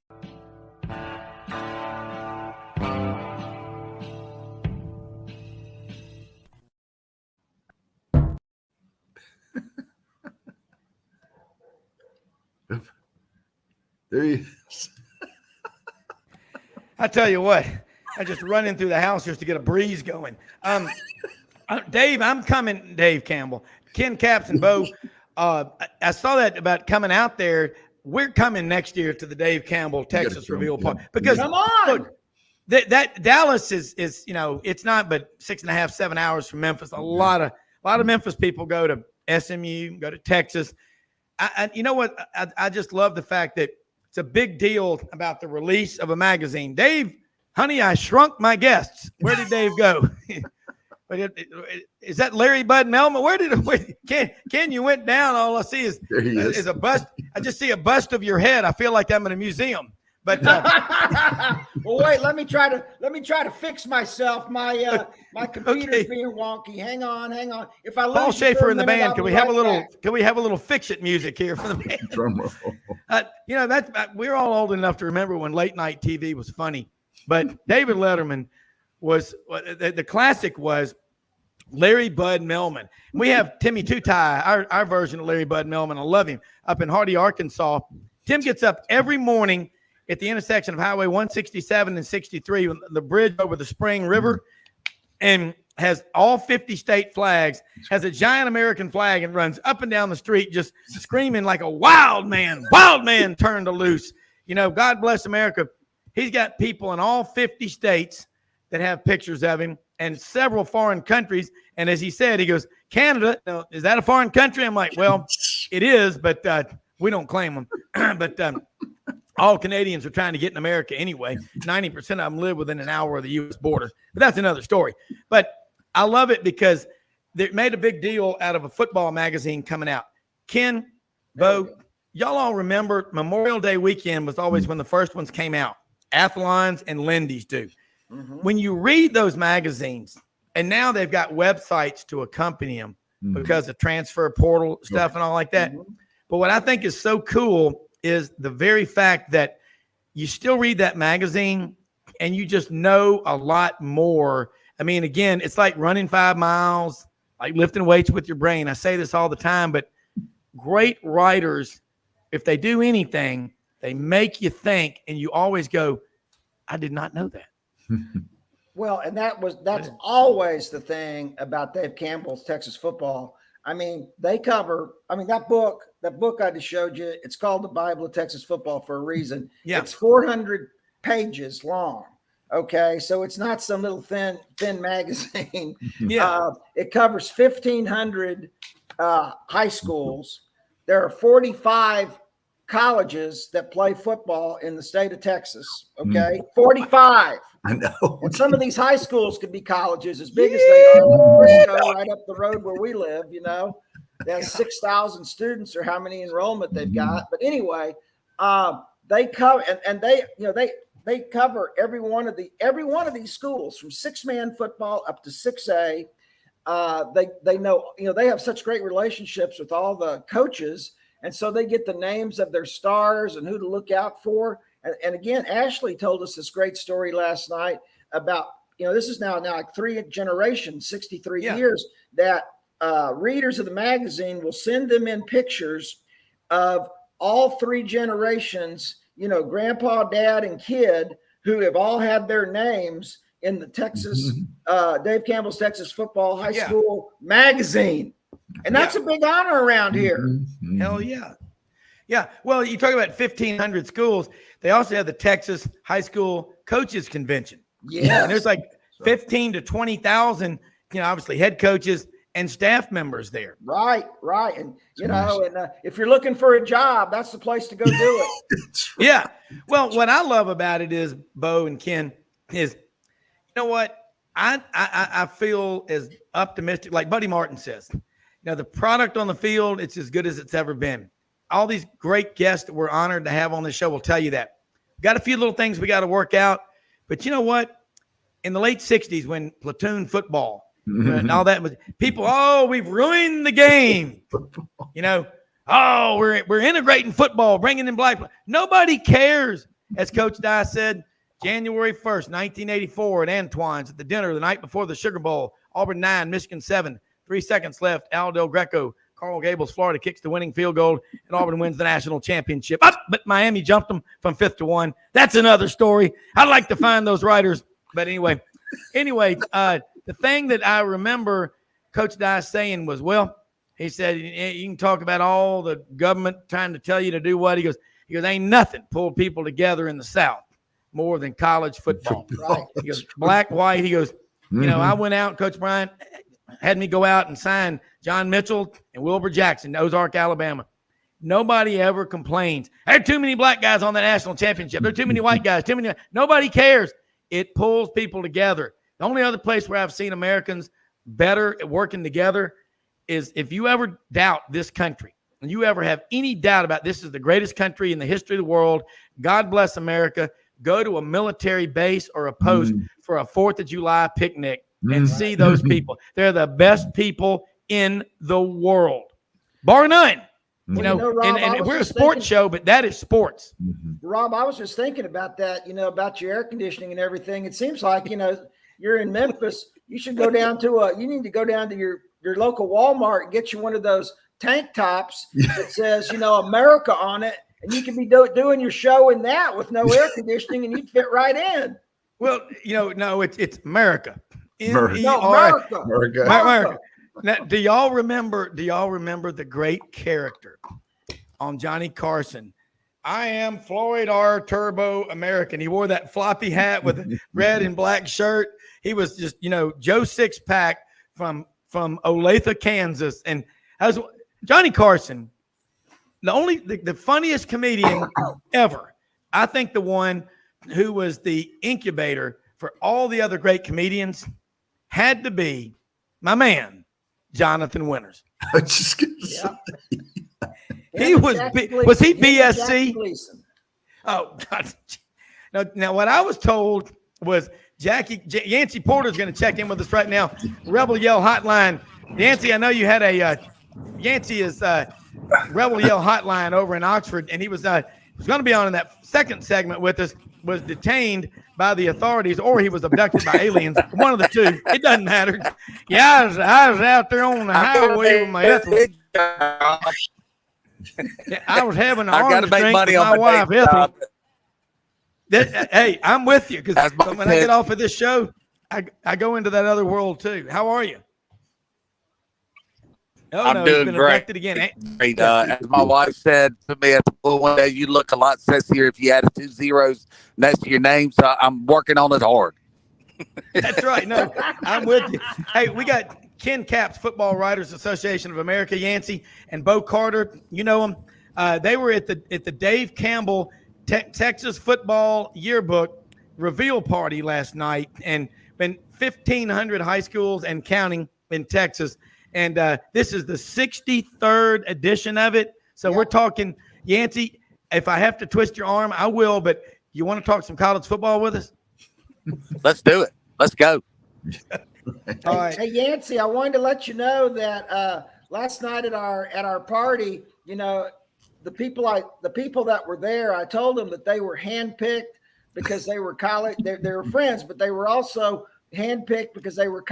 There he is. I tell you what, I just run in through the house just to get a breeze going. Dave, I'm coming. Dave Campbell, Ken Capps, and Bo. I saw that about coming out there. We're coming next year to the Dave Campbell Texas Reveal Park because come on. Look, that Dallas is it's not but 6.5, 7 hours from Memphis. A lot of Memphis people go to SMU, go to Texas. You know what? I just love the fact that it's a big deal about the release of a magazine. Dave, honey, I shrunk my guests. Where did Dave go? Is that Larry Bud Melman? Ken, you went down. All I see is a bust. I just see a bust of your head. I feel like I'm in a museum. But well, wait. Let me try to fix myself. My computer's being wonky. Hang on. If I lose Paul Schaefer in the band, can we have back. a little fix it music here for the band? Drum roll. We're all old enough to remember when late night TV was funny. But David Letterman was the classic was Larry Bud Melman. We have Timmy Tutai, our version of Larry Bud Melman. I love him, up in Hardy, Arkansas. Tim gets up every morning at the intersection of Highway 167 and 63, the bridge over the Spring River, and has all 50 state flags, has a giant American flag, and runs up and down the street just screaming like a wild man turned loose. God bless America. He's got people in all 50 states that have pictures of him and several foreign countries. And as he said, he goes, Canada, is that a foreign country? I'm like, well, it is, but we don't claim them. But all Canadians are trying to get in America anyway. 90% of them live within an hour of the U.S. border. But that's another story. But I love it because they made a big deal out of a football magazine coming out. Ken, Bo, y'all all remember Memorial Day weekend was always when the first ones came out. Athlon's and Lindy's do. Mm-hmm. When you read those magazines, and now they've got websites to accompany them, because of transfer portal stuff and all like that. But what I think is so cool is the very fact that you still read that magazine and you just know a lot more. I mean, again, it's like running 5 miles, like lifting weights with your brain. I say this all the time, but great writers, if they do anything, they make you think, and you always go, I did not know that. Well, and that's always the thing about Dave Campbell's Texas football. I mean, that book I just showed you, it's called The Bible of Texas Football for a reason. Yeah. It's 400 pages long. Okay. So it's not some little thin magazine. Yeah. It covers 1,500 high schools. There are 45 colleges that play football in the state of Texas. Okay. 45. I know. And some of these high schools could be colleges as big as they are, like Frisco, right up the road where we live, They have 6,000 students or how many enrollment they've got. But anyway, they cover and they cover every one of these schools from 6-man football up to 6A. They know, they have such great relationships with all the coaches. And so they get the names of their stars and who to look out for. And again, Ashley told us this great story last night about, this is now like 3 generations, 63 years, that readers of the magazine will send them in pictures of all 3 generations, grandpa, dad, and kid, who have all had their names in the Texas, Dave Campbell's Texas Football High School magazine. And that's a big honor around here. Hell yeah. Yeah. Well, you talk about 1,500 schools. They also have the Texas High School Coaches Convention. Yeah. And there's like 15 to 20,000, obviously head coaches and staff members there. Right. And, if you're looking for a job, that's the place to go do it. Yeah. Well, what I love about it is, Bo and Ken, is, what? I feel as optimistic, like Buddy Martin says. The product on the field, it's as good as it's ever been. All these great guests that we're honored to have on the show will tell you that. Got a few little things we got to work out. But you know what? In the late 60s, when platoon football and all that was, people, we've ruined the game. We're integrating football, bringing in black. Nobody cares. As Coach Dye said, January 1st, 1984 at Antoine's at the dinner the night before the Sugar Bowl, Auburn 9, Michigan 7. 3 seconds left. Al Del Greco, Carl Gables, Florida kicks the winning field goal, and Auburn wins the national championship. But Miami jumped them from 5 to 1. That's another story. I'd like to find those writers. But anyway, the thing that I remember Coach Dye saying was, he said, you can talk about all the government trying to tell you to do what. He goes, ain't nothing pulled people together in the South more than college football. Right. He goes, black, white. He goes, I went out, Coach Bryant had me go out and sign John Mitchell and Wilbur Jackson, Ozark, Alabama. Nobody ever complains. There are too many black guys on the national championship. There are too many white guys. Nobody cares. It pulls people together. The only other place where I've seen Americans better at working together is if you ever doubt this country and you ever have any doubt about this is the greatest country in the history of the world, God bless America, go to a military base or a post for a 4th of July picnic and see those people. They're the best people in the world, bar none. Rob, and we're a sports show, but that is sports. Rob, I was just thinking about that, about your air conditioning and everything. It seems like, you're in Memphis. You should go down to you need to go down to your local Walmart and get you one of those tank tops that says, America on it. And you can be doing your show in that with no air conditioning and you'd fit right in. Well, no, it's America. America. Now, do y'all remember the great character on Johnny Carson? I am Floyd R. Turbo American. He wore that floppy hat with a red and black shirt. He was just, Joe Sixpack from Olathe, Kansas. And as Johnny Carson, the funniest comedian ever. I think the one who was the incubator for all the other great comedians had to be my man, Jonathan Winters. I was just going to say. He was he BSC? Oh, God. Now, what I was told was Yancy Porter's going to check in with us right now. Rebel Yell Hotline. Yancy, I know you had a Yancy is Rebel Yell Hotline over in Oxford, and he was going to be on in that second segment with us. Was detained by the authorities, or he was abducted by aliens. One of the two. It doesn't matter. Yeah, I was out there on the highway with my Ethel. I was having an arms drink with my wife, Ethel. Hey, I'm with you because when I get off of this show, I go into that other world too. How are you? Oh, I'm doing great. Again. Great. As my wife said to me at the pool one day, you look a lot sexier if you added 2 zeros next to your name. So I'm working on it hard. That's right. No, I'm with you. Hey, we got Ken Capps, Football Writers Association of America, Yancy, and Bo Carter. You know them. They were at the Dave Campbell Texas Football Yearbook reveal party last night, and been 1,500 high schools and counting in Texas. And this is the 63rd edition of it. So we're talking, Yancy, if I have to twist your arm, I will. But you want to talk some college football with us? Let's do it. Let's go. All right. Hey, Yancy, I wanted to let you know that last night at our party, you know, the people that were there, I told them that they were handpicked because they were college. They were friends, but they were also handpicked because they were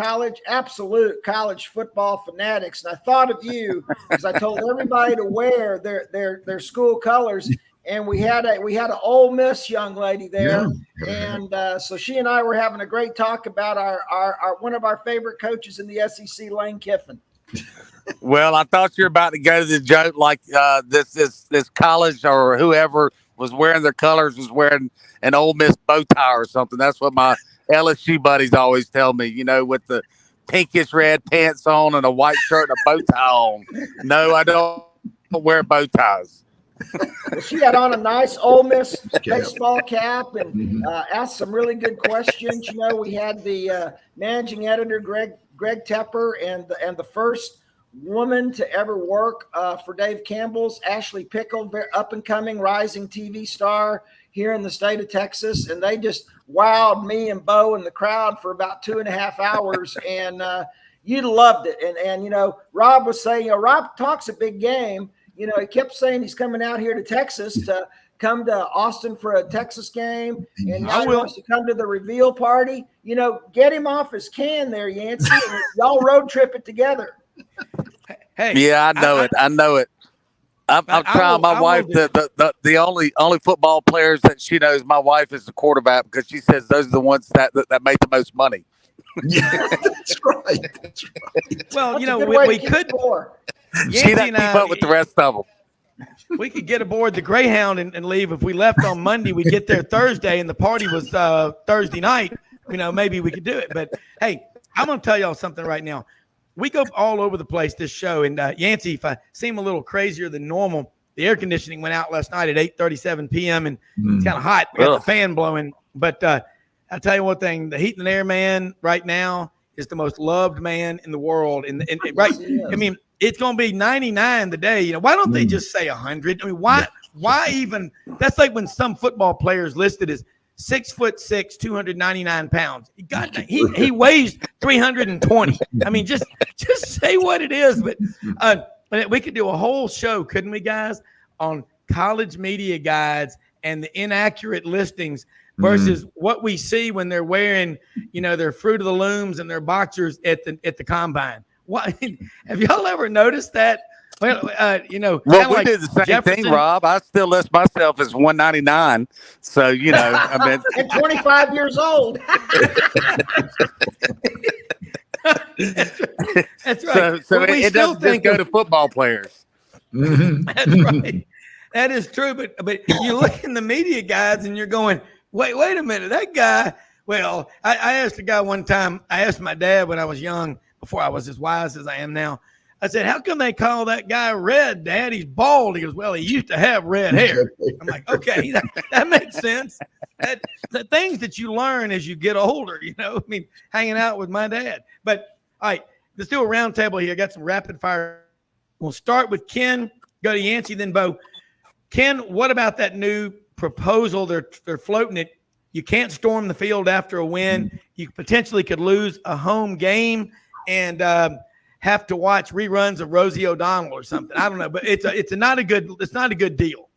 absolute college football fanatics. And I thought of you because I told everybody to wear their school colors. And we had an Ole Miss young lady there. Yeah. And so she and I were having a great talk about our one of our favorite coaches in the SEC, Lane Kiffin. Well, I thought you were about to go to the joke like this college or whoever was wearing their colors was wearing an Ole Miss bow tie or something. That's what my LSU buddies always tell me, you know, with the pinkish red pants on and a white shirt and a bow tie on. No, I don't wear bow ties. Well, she had on a nice Ole Miss baseball cap and asked some really good questions. You know, we had the managing editor, Greg Tepper, and the first woman to ever work for Dave Campbell's, Ashley Pickle, up and coming rising TV star here in the state of Texas. And they just wowed me and Bo and the crowd for about 2.5 hours. And you'd loved it. And, you know, Rob was saying, you know, Rob talks a big game. You know, he kept saying he's coming out here to Texas to come to Austin for a Texas game. And now he wants to come to the reveal party. You know, get him off his can there, Yancy. And y'all road trip it together. Hey, yeah, I know it. I'm trying my wife. The only football players that she knows, my wife is the quarterback because she says those are the ones that make the most money. Yeah, that's right. Well, you know, we could. She doesn't keep up with the rest of them. We could get aboard the Greyhound and leave. If we left on Monday, we'd get there Thursday, and the party was Thursday night. You know, maybe we could do it. But hey, I'm going to tell y'all something right now. We go all over the place this show, and Yancy, if I seem a little crazier than normal, the air conditioning went out last night at 8:37 p.m. and it's kind of hot. We got the fan blowing, but I'll tell you one thing: the heat and air man right now is the most loved man in the world. And right, I mean, it's going to be 99 today. You know, why don't they just say 100? I mean, why even? That's like when some football players listed as 6'6", 299 pounds. He weighs 320. I mean, just say what it is. But we could do a whole show, couldn't we, guys, on college media guides and the inaccurate listings versus what we see when they're wearing, you know, their Fruit of the Looms and their boxers at the combine. What have y'all ever noticed that? Well, you know, well, we like did the same Jefferson. thing, Rob. I still list myself as 199. So, you know, I mean, and 25 years old. That's right. So it doesn't just go to football players. That's right. That is true. But you look in the media guides and you're going, wait a minute, that guy. Well, I asked a guy one time. I asked my dad when I was young, before I was as wise as I am now. I said, how come they call that guy Red, Dad? He's bald. He goes, well, he used to have red hair. I'm like, okay, that makes sense. The things that you learn as you get older, you know, I mean, hanging out with my dad. But all right, let's do a round table here. Got some rapid fire. We'll start with Ken, go to Yancy, then Bo. Ken, what about that new proposal? They're floating it. You can't storm the field after a win. You potentially could lose a home game. And have to watch reruns of Rosie O'Donnell or something. I don't know, but it's not a good deal.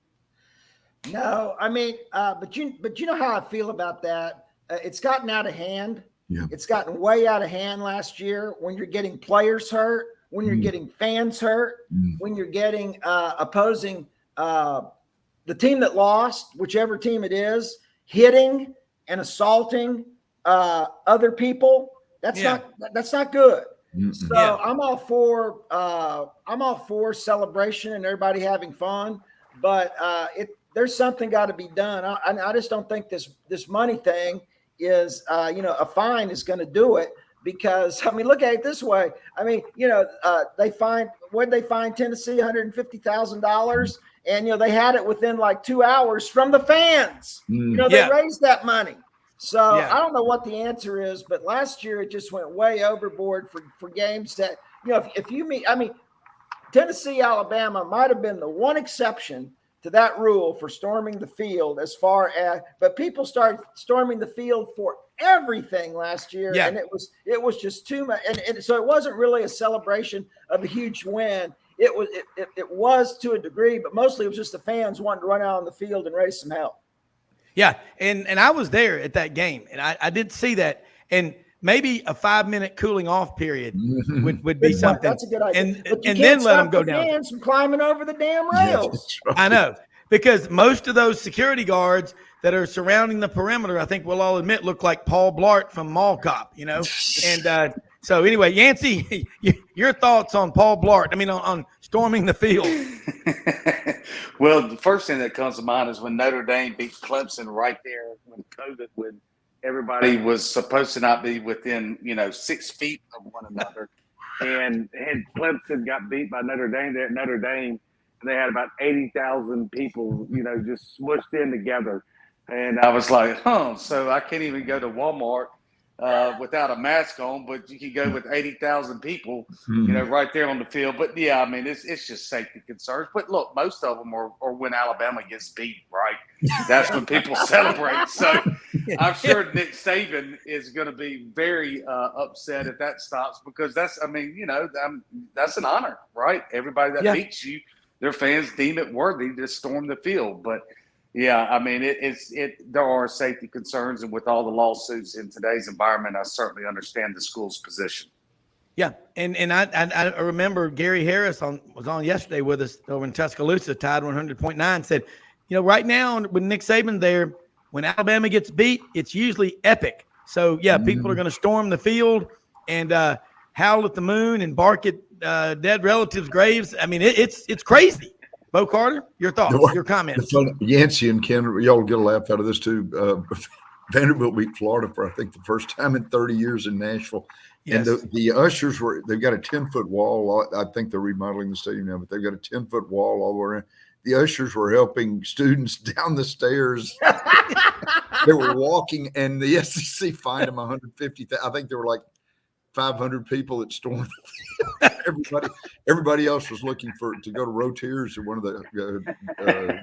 No, I mean, but you know how I feel about that. It's gotten out of hand. Yeah. It's gotten way out of hand last year when you're getting players hurt, when you're getting fans hurt, when you're getting opposing the team that lost, whichever team it is, hitting and assaulting other people. That's not good. So I'm all for celebration and everybody having fun, but there's something got to be done. I just don't think this money thing is a fine is going to do it, because I mean, look at it this way. I mean, they fined Tennessee $150,000, and they had it within like 2 hours from the fans. They raised that money. So I don't know what the answer is, but last year it just went way overboard for games that, if you mean, I mean, Tennessee, Alabama might have been the one exception to that rule for storming the field but people started storming the field for everything last year. Yeah. And it was just too much. And so it wasn't really a celebration of a huge win. It was to a degree, but mostly it was just the fans wanting to run out on the field and raise some hell. Yeah, and I was there at that game, and I did see that, and maybe a 5-minute cooling off period would be something. That's a good idea. And then let them go down. Fans from climbing over the damn rails. Right. I know, because most of those security guards that are surrounding the perimeter, I think we'll all admit, look like Paul Blart from Mall Cop, And so anyway, Yancy, your thoughts on Paul Blart? I mean, on storming the field. Well, the first thing that comes to mind is when Notre Dame beat Clemson right there when COVID, when everybody was supposed to not be within, 6 feet of one another. And Clemson got beat by Notre Dame there at Notre Dame. And they had about 80,000 people, just smushed in together. And I was like, so I can't even go to Walmart without a mask on, but you can go with 80,000 people, right there on the field. But yeah, I mean, it's just safety concerns. But look, most of them are when Alabama gets beat, right? That's when people celebrate. So I'm sure Nick Saban is going to be very upset if that stops, because that's an honor, right? Everybody that beats you, their fans deem it worthy to storm the field. But yeah, I mean, there are safety concerns, and with all the lawsuits in today's environment, I certainly understand the school's position. Yeah, and I remember Gary Harris was on yesterday with us over in Tuscaloosa, Tide 100.9, said, right now with Nick Saban there, when Alabama gets beat, it's usually epic. So yeah, people are going to storm the field and howl at the moon and bark at dead relatives' graves. I mean, it's crazy. Bo Carter, your thoughts, your comments. Yancy and Ken, y'all get a laugh out of this too. Vanderbilt beat Florida for, I think, the first time in 30 years in Nashville. Yes. And the ushers they've got a 10-foot wall. I think they're remodeling the stadium now, but they've got a 10-foot wall all the way around. The ushers were helping students down the stairs. They were walking, and the SEC fined them $150,000. I think there were like 500 people that stormed. Everybody else was looking to go to Rotiers or one of the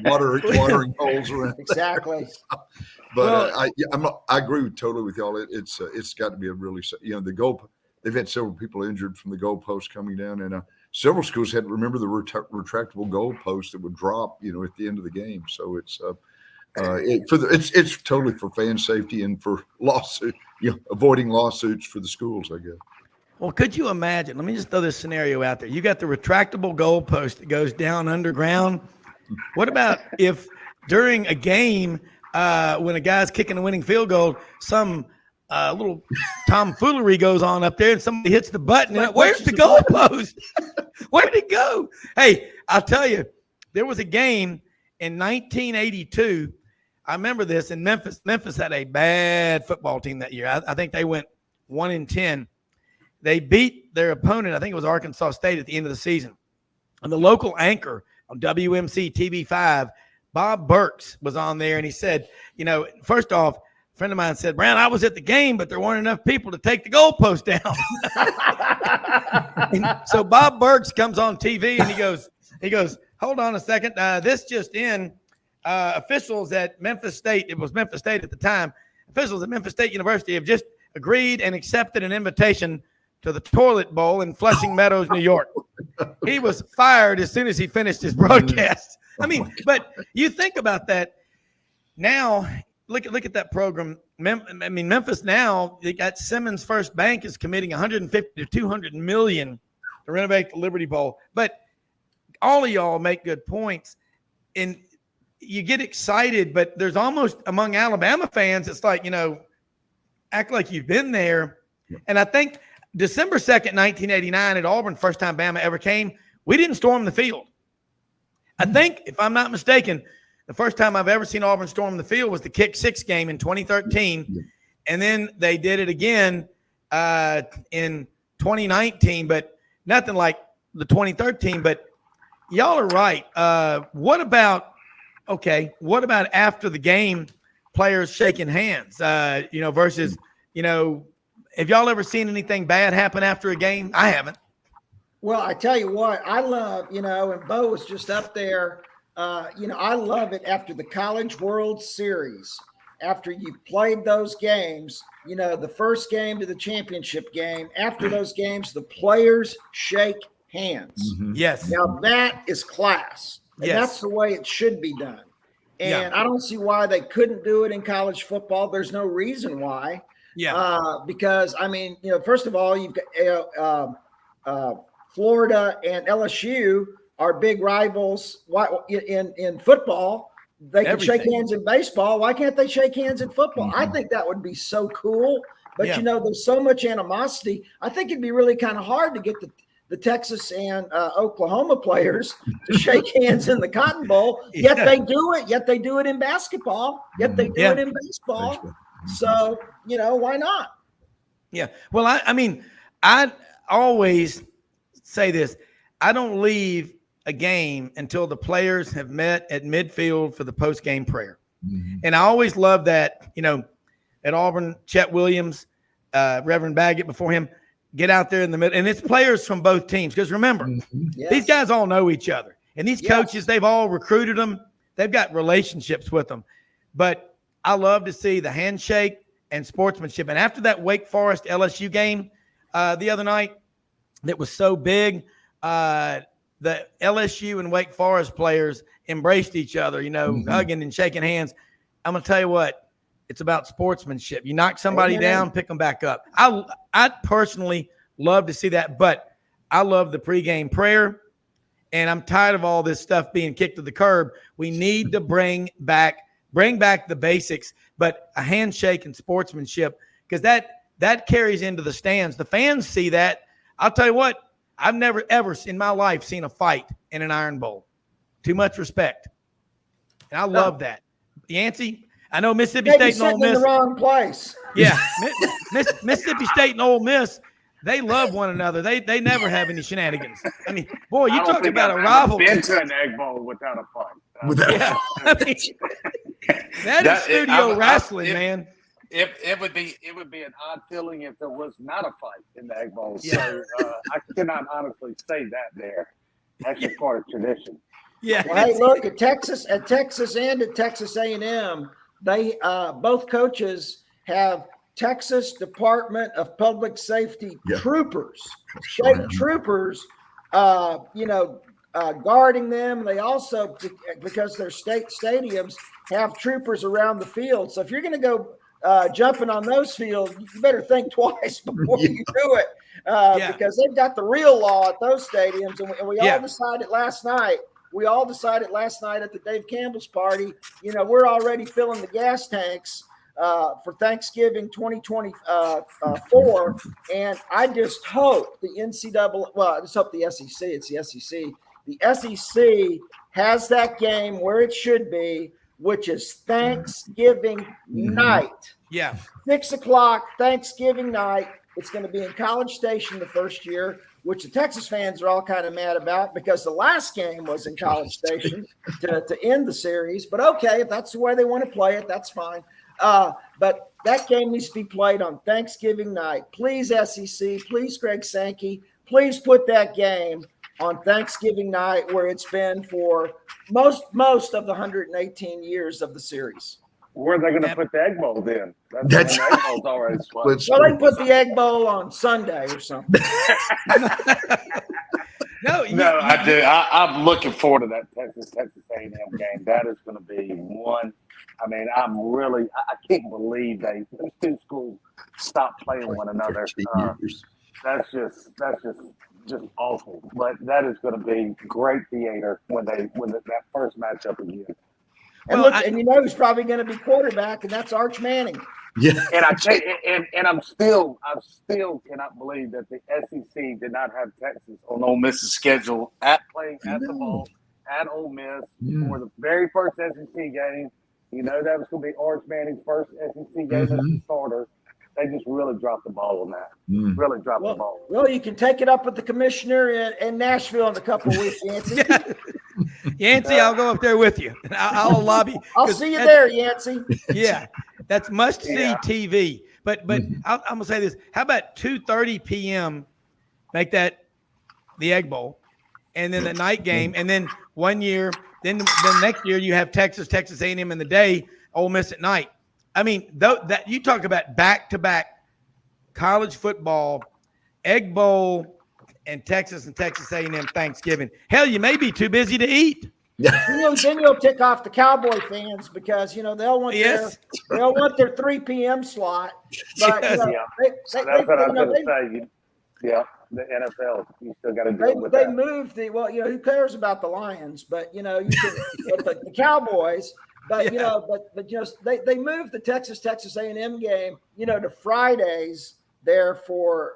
watering holes around. Exactly. But I agree totally with y'all. It's got to be a really, the goal. They've had several people injured from the goalpost coming down, and several schools had, remember, the retractable goalpost that would drop, at the end of the game. So it's totally for fan safety and for lawsuit, avoiding lawsuits for the schools, I guess. Well, could you imagine? Let me just throw this scenario out there. You got the retractable goalpost that goes down underground. What about if during a game, when a guy's kicking a winning field goal, some little tomfoolery goes on up there and somebody hits the button? And where's the goalpost? Where did it go? Hey, I'll tell you, there was a game in 1982. I remember this in Memphis. Memphis had a bad football team that year. I think they went 1-10. They beat their opponent, I think it was Arkansas State, at the end of the season. And the local anchor on WMC TV5, Bob Burks, was on there, and he said, first off, a friend of mine said, Browne, I was at the game, but there weren't enough people to take the goalpost down. So Bob Burks comes on TV, and he goes, hold on a second. This just in, officials at Memphis State, it was Memphis State at the time, officials at Memphis State University have just agreed and accepted an invitation to the toilet bowl in Flushing Meadows, New York. He was fired as soon as he finished his broadcast. I mean, but you think about that now. Look at that program. Memphis now, they got Simmons First Bank is committing 150 to 200 million to renovate the Liberty Bowl. But all of y'all make good points, and you get excited. But there's almost among Alabama fans, it's like, act like you've been there. And I think December 2nd, 1989 at Auburn, first time Bama ever came, we didn't storm the field. I think, if I'm not mistaken, the first time I've ever seen Auburn storm the field was the Kick Six game in 2013. And then they did it again in 2019, but nothing like the 2013. But y'all are right. What about after the game, players shaking hands, versus, have y'all ever seen anything bad happen after a game? I haven't. Well, I tell you what, I love, and Bo was just up there. I love it after the College World Series, after you've played those games, the first game to the championship game, after those games, the players shake hands. Mm-hmm. Yes. Now that is class. And that's the way it should be done. And I don't see why they couldn't do it in college football. There's no reason why. Yeah. Because, first of all, you've got Florida and LSU are big rivals in football. They can shake hands in baseball. Why can't they shake hands in football? I think that would be so cool. But, there's so much animosity. I think it'd be really kind of hard to get the Texas and Oklahoma players to shake hands in the Cotton Bowl. Yet they do it. Yet they do it in basketball. Yet they do it in baseball. So, why not? Yeah. Well, I always say this. I don't leave a game until the players have met at midfield for the post-game prayer. Mm-hmm. And I always love that, at Auburn, Chet Williams, Reverend Baggett before him, get out there in the middle. And it's players from both teams. Because remember, these guys all know each other. And these coaches, they've all recruited them. They've got relationships with them. But I love to see the handshake and sportsmanship. And after that Wake Forest LSU game the other night that was so big, the LSU and Wake Forest players embraced each other, hugging and shaking hands. I'm going to tell you what, it's about sportsmanship. You knock somebody down, pick them back up. I personally love to see that, but I love the pregame prayer, and I'm tired of all this stuff being kicked to the curb. We need to bring back the basics, but a handshake and sportsmanship, because that carries into the stands. The fans see that. I'll tell you what, I've never, ever in my life seen a fight in an Iron Bowl. Too much respect. And I love that. Yancy, I know Mississippi State and Ole Miss. In the wrong place. Yeah. Mississippi State and Ole Miss, they love one another. They never have any shenanigans. Boy, you talk about a rivalry. I've been to an Egg Bowl without a fight. That is studio wrestling, man. It would be an odd feeling if there was not a fight in the Egg Bowl. So I cannot honestly say that there. That's just part of tradition. Yeah. Well, hey, look at Texas and at Texas A&M. They both coaches have Texas Department of Public Safety troopers, state troopers. Guarding them. They also, because they're state stadiums, have troopers around the field. So if you're going to go jumping on those fields, you better think twice before you do it, because they've got the real law at those stadiums. And we all decided last night. We all decided last night at the Dave Campbell's party. We're already filling the gas tanks for Thanksgiving 2024, and I just hope the NCAA. Well, I just hope the SEC. It's the SEC. The SEC has that game where it should be, which is Thanksgiving night. Yeah. 6:00 Thanksgiving night. It's going to be in College Station the first year, which the Texas fans are all kind of mad about because the last game was in College Station to end the series. But okay, if that's the way they want to play it, that's fine. But that game needs to be played on Thanksgiving night. Please, SEC, please, Greg Sankey, please put that game on Thanksgiving night where it's been for most of the 118 years of the series. where are they going to put the Egg Bowl then? That's when the Egg Bowl's already split. Well, they put the Egg Bowl on Sunday or something. No, I do. I'm looking forward to that Texas A&M game. That is going to be one. I mean, I can't believe those two schools stopped playing one another. That's just awful. But that is going to be great theater when that first matchup again. And look, and you know who's probably going to be quarterback, and that's Arch Manning. Yeah. And I'm still cannot believe that the SEC did not have Texas on Ole Miss's schedule playing at the Bowl at Ole Miss for the very first SEC game. You know that was going to be Arch Manning's first SEC game as a starter. They just really dropped the ball on that. Really dropped the ball. Well, you can take it up with the commissioner in Nashville in a couple of weeks, Yancy. Yancy, I'll go up there with you. I'll lobby. I'll see you there, Yancy. Yeah, that's must-see TV. But I'm going to say this. How about 2:30 p.m., make that the Egg Bowl, and then the night game, and then one year, then next year you have Texas A&M in the day, Ole Miss at night. I mean, that you talk about back-to-back college football, Egg Bowl, and Texas A&M Thanksgiving. Hell, you may be too busy to eat. Then you'll tick off the Cowboy fans because they'll want their 3 p.m. slot. But that's what I was going to say. Yeah, the NFL, you still got to deal with that. They moved who cares about the Lions? But you can the Cowboys. But they moved the Texas A&M game to Fridays there for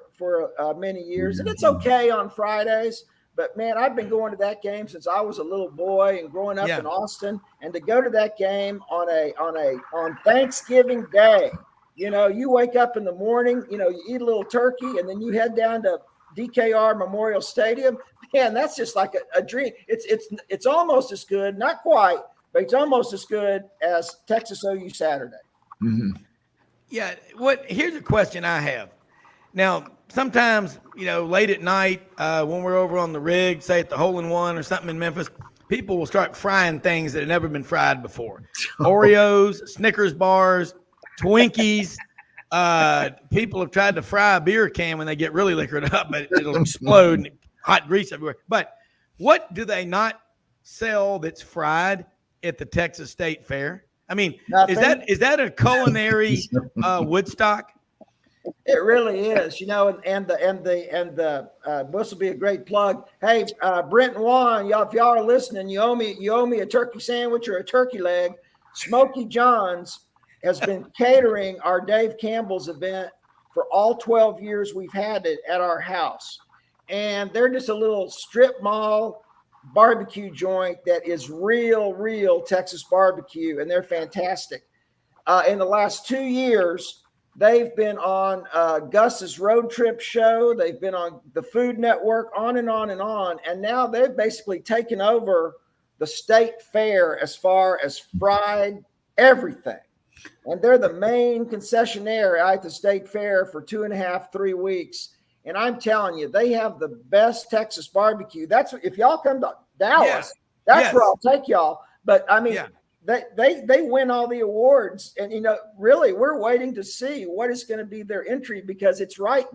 many years, and it's okay on Fridays. But man, I've been going to that game since I was a little boy and growing up in Austin, and to go to that game on Thanksgiving Day, you wake up in the morning, you eat a little turkey, and then you head down to DKR Memorial Stadium. Man, that's just like a dream. It's almost as good, not quite, but it's almost as good as Texas OU Saturday. Mm-hmm. Yeah. Here's a question I have. Now, sometimes, late at night, when we're over on the rig, say at the Hole-in-One or something in Memphis, people will start frying things that have never been fried before. Oreos, Snickers bars, Twinkies. People have tried to fry a beer can when they get really liquored up, but it'll explode and hot grease everywhere. But what do they not sell that's fried at the Texas State Fair? I mean, is that a culinary Woodstock? It really is, and this will be a great plug. Hey, Brent and Juan, if y'all are listening, you owe me a turkey sandwich or a turkey leg. Smoky John's has been catering our Dave Campbell's event for all 12 years we've had it at our house, and they're just a little strip mall barbecue joint that is real Texas barbecue, and they're fantastic. In the last 2 years, they've been on Gus's Road Trip show. They've been on the Food Network, on and on and on. And now they've basically taken over the state fair as far as fried everything. And they're the main concessionaire at the state fair for 2.5, 3 weeks. And I'm telling you, they have the best Texas barbecue. That's if y'all come to Dallas, that's where I'll take y'all. But I mean, they win all the awards, and really, we're waiting to see what is going to be their entry because it's right.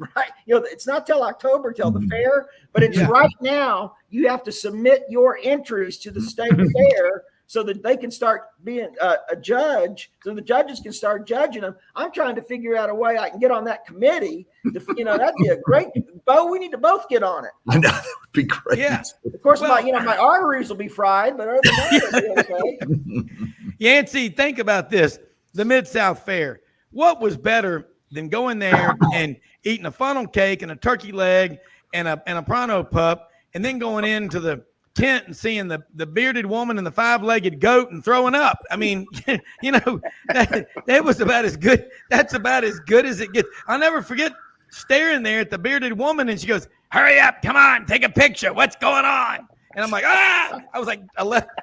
It's not till October till the fair, but it's right now. You have to submit your entries to the state fair so that they can start being a judge, so the judges can start judging them. I'm trying to figure out a way I can get on that committee. That'd be a great. Bo, we need to both get on it. I know, that would be great. Yeah. Of course, my arteries will be fried, but other than that, it'll be okay. Yancy, think about this. The Mid-South Fair. What was better than going there and eating a funnel cake and a turkey leg and a pronto pup, and then going into the tent and seeing the bearded woman and the 5-legged goat and throwing up? I mean, that was about as good. That's about as good as it gets. I'll never forget staring there at the bearded woman, and she goes, "Hurry up, come on, take a picture. What's going on?" And I'm like, I was like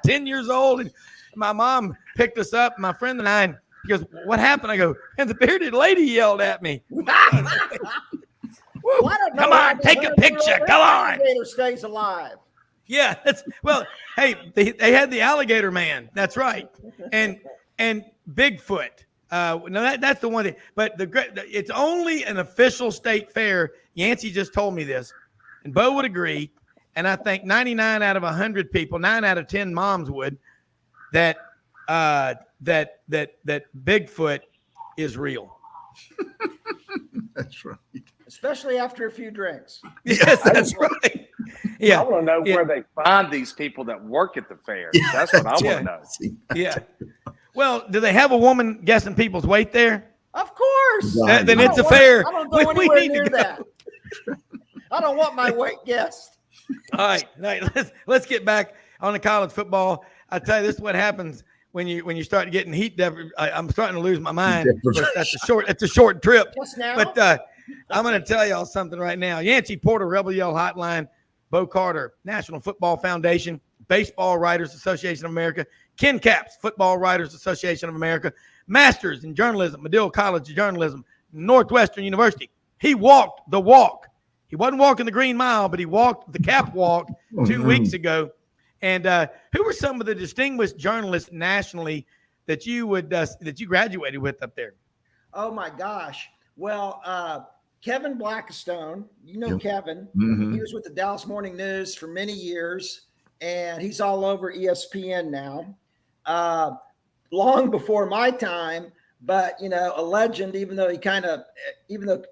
10 years old, and my mom picked us up, my friend and I, and he goes, "What happened?" I go, "And the bearded lady yelled at me." Come on, take a picture. Come on. Alligator stays alive. Yeah, hey, they had the alligator man. That's right. And Bigfoot. No, that's the one thing. But it's only an official state fair. Yancy just told me this, and Bo would agree. And I think 99 out of 100 people, 9 out of 10 moms would, that Bigfoot is real. That's right. Especially after a few drinks. Yes, that's right. Yeah. I want to know where they find these people that work at the fair. That's what I want to know. Yeah. Well, do they have a woman guessing people's weight there? Of course. Then it's a fair. I don't go anywhere near that. I don't want my weight guessed. All right. Let's get back on the college football. I tell you, this is what happens when you start getting heat. I'm starting to lose my mind. It's a short trip. Just now? But I'm going to tell y'all something right now. Yancy Porter, Rebel Yell Hotline, Bo Carter, National Football Foundation, Baseball Writers Association of America, Ken Capps, Football Writers Association of America, Masters in Journalism, Medill College of Journalism, Northwestern University. He walked the walk. He wasn't walking the Green Mile, but he walked the Cap Walk 2 weeks ago. And who were some of the distinguished journalists nationally that you graduated with up there? Oh my gosh! Well, Kevin Blackstone, you know Kevin. Mm-hmm. He was with the Dallas Morning News for many years, and he's all over ESPN now. Long before my time, but a legend. Even though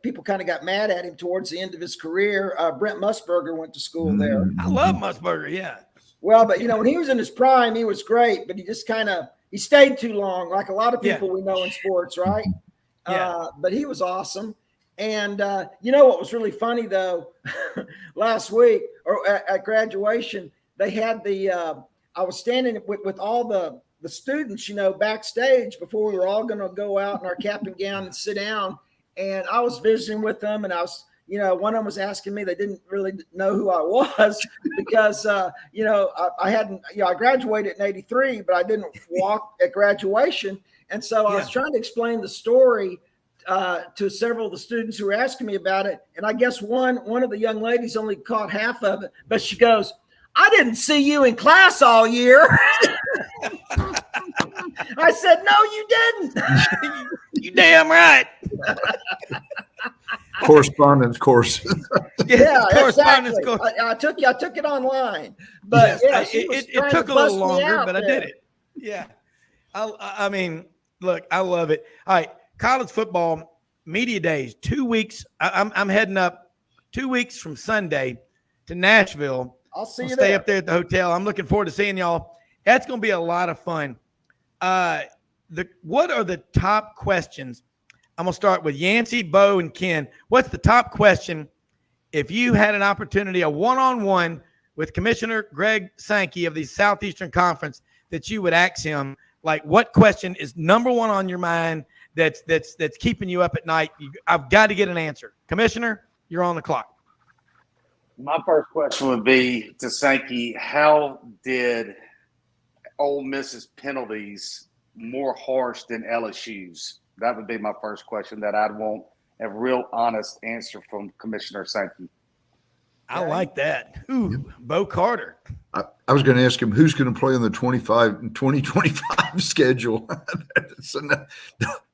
people kind of got mad at him towards the end of his career. Brent Musburger went to school there. I love Musburger. Yeah. Well, but when he was in his prime, he was great, but he stayed too long, like a lot of people we know in sports, right? Yeah. But he was awesome. And what was really funny though, last week or at graduation, they had I was standing with all the students, backstage before we were all going to go out in our cap and gown and sit down. And I was visiting with them, and I was, one of them was asking me, they didn't really know who I was because, I hadn't, I graduated in 83, but I didn't walk at graduation. And so I was trying to explain the story to several of the students who were asking me about it. And I guess one of the young ladies only caught half of it, but she goes, "I didn't see you in class all year." I said, "No, you didn't." You damn right. Correspondence course. Yeah, correspondence exactly. course. I took it online, but it took a little longer, but I did it. Yeah. I mean, look, I love it. All right. College football media days, 2 weeks. I'm heading up 2 weeks from Sunday to Nashville. I'll see you stay there. up there at the hotel. I'm looking forward to seeing y'all. That's going to be a lot of fun. What are the top questions? I'm going to start with Yancy, Bo, and Ken. What's the top question if you had an opportunity, a one-on-one with Commissioner Greg Sankey of the Southeastern Conference, that you would ask him? Like, what question is number one on your mind that's keeping you up at night? I've got to get an answer. Commissioner, you're on the clock. My first question would be to Sankey: how did Ole Miss's penalties more harsh than LSU's? That would be my first question that I'd want a real honest answer from Commissioner Sankey. I like that. Ooh, Bo Carter. I was going to ask him who's going to play on the 2025 schedule. So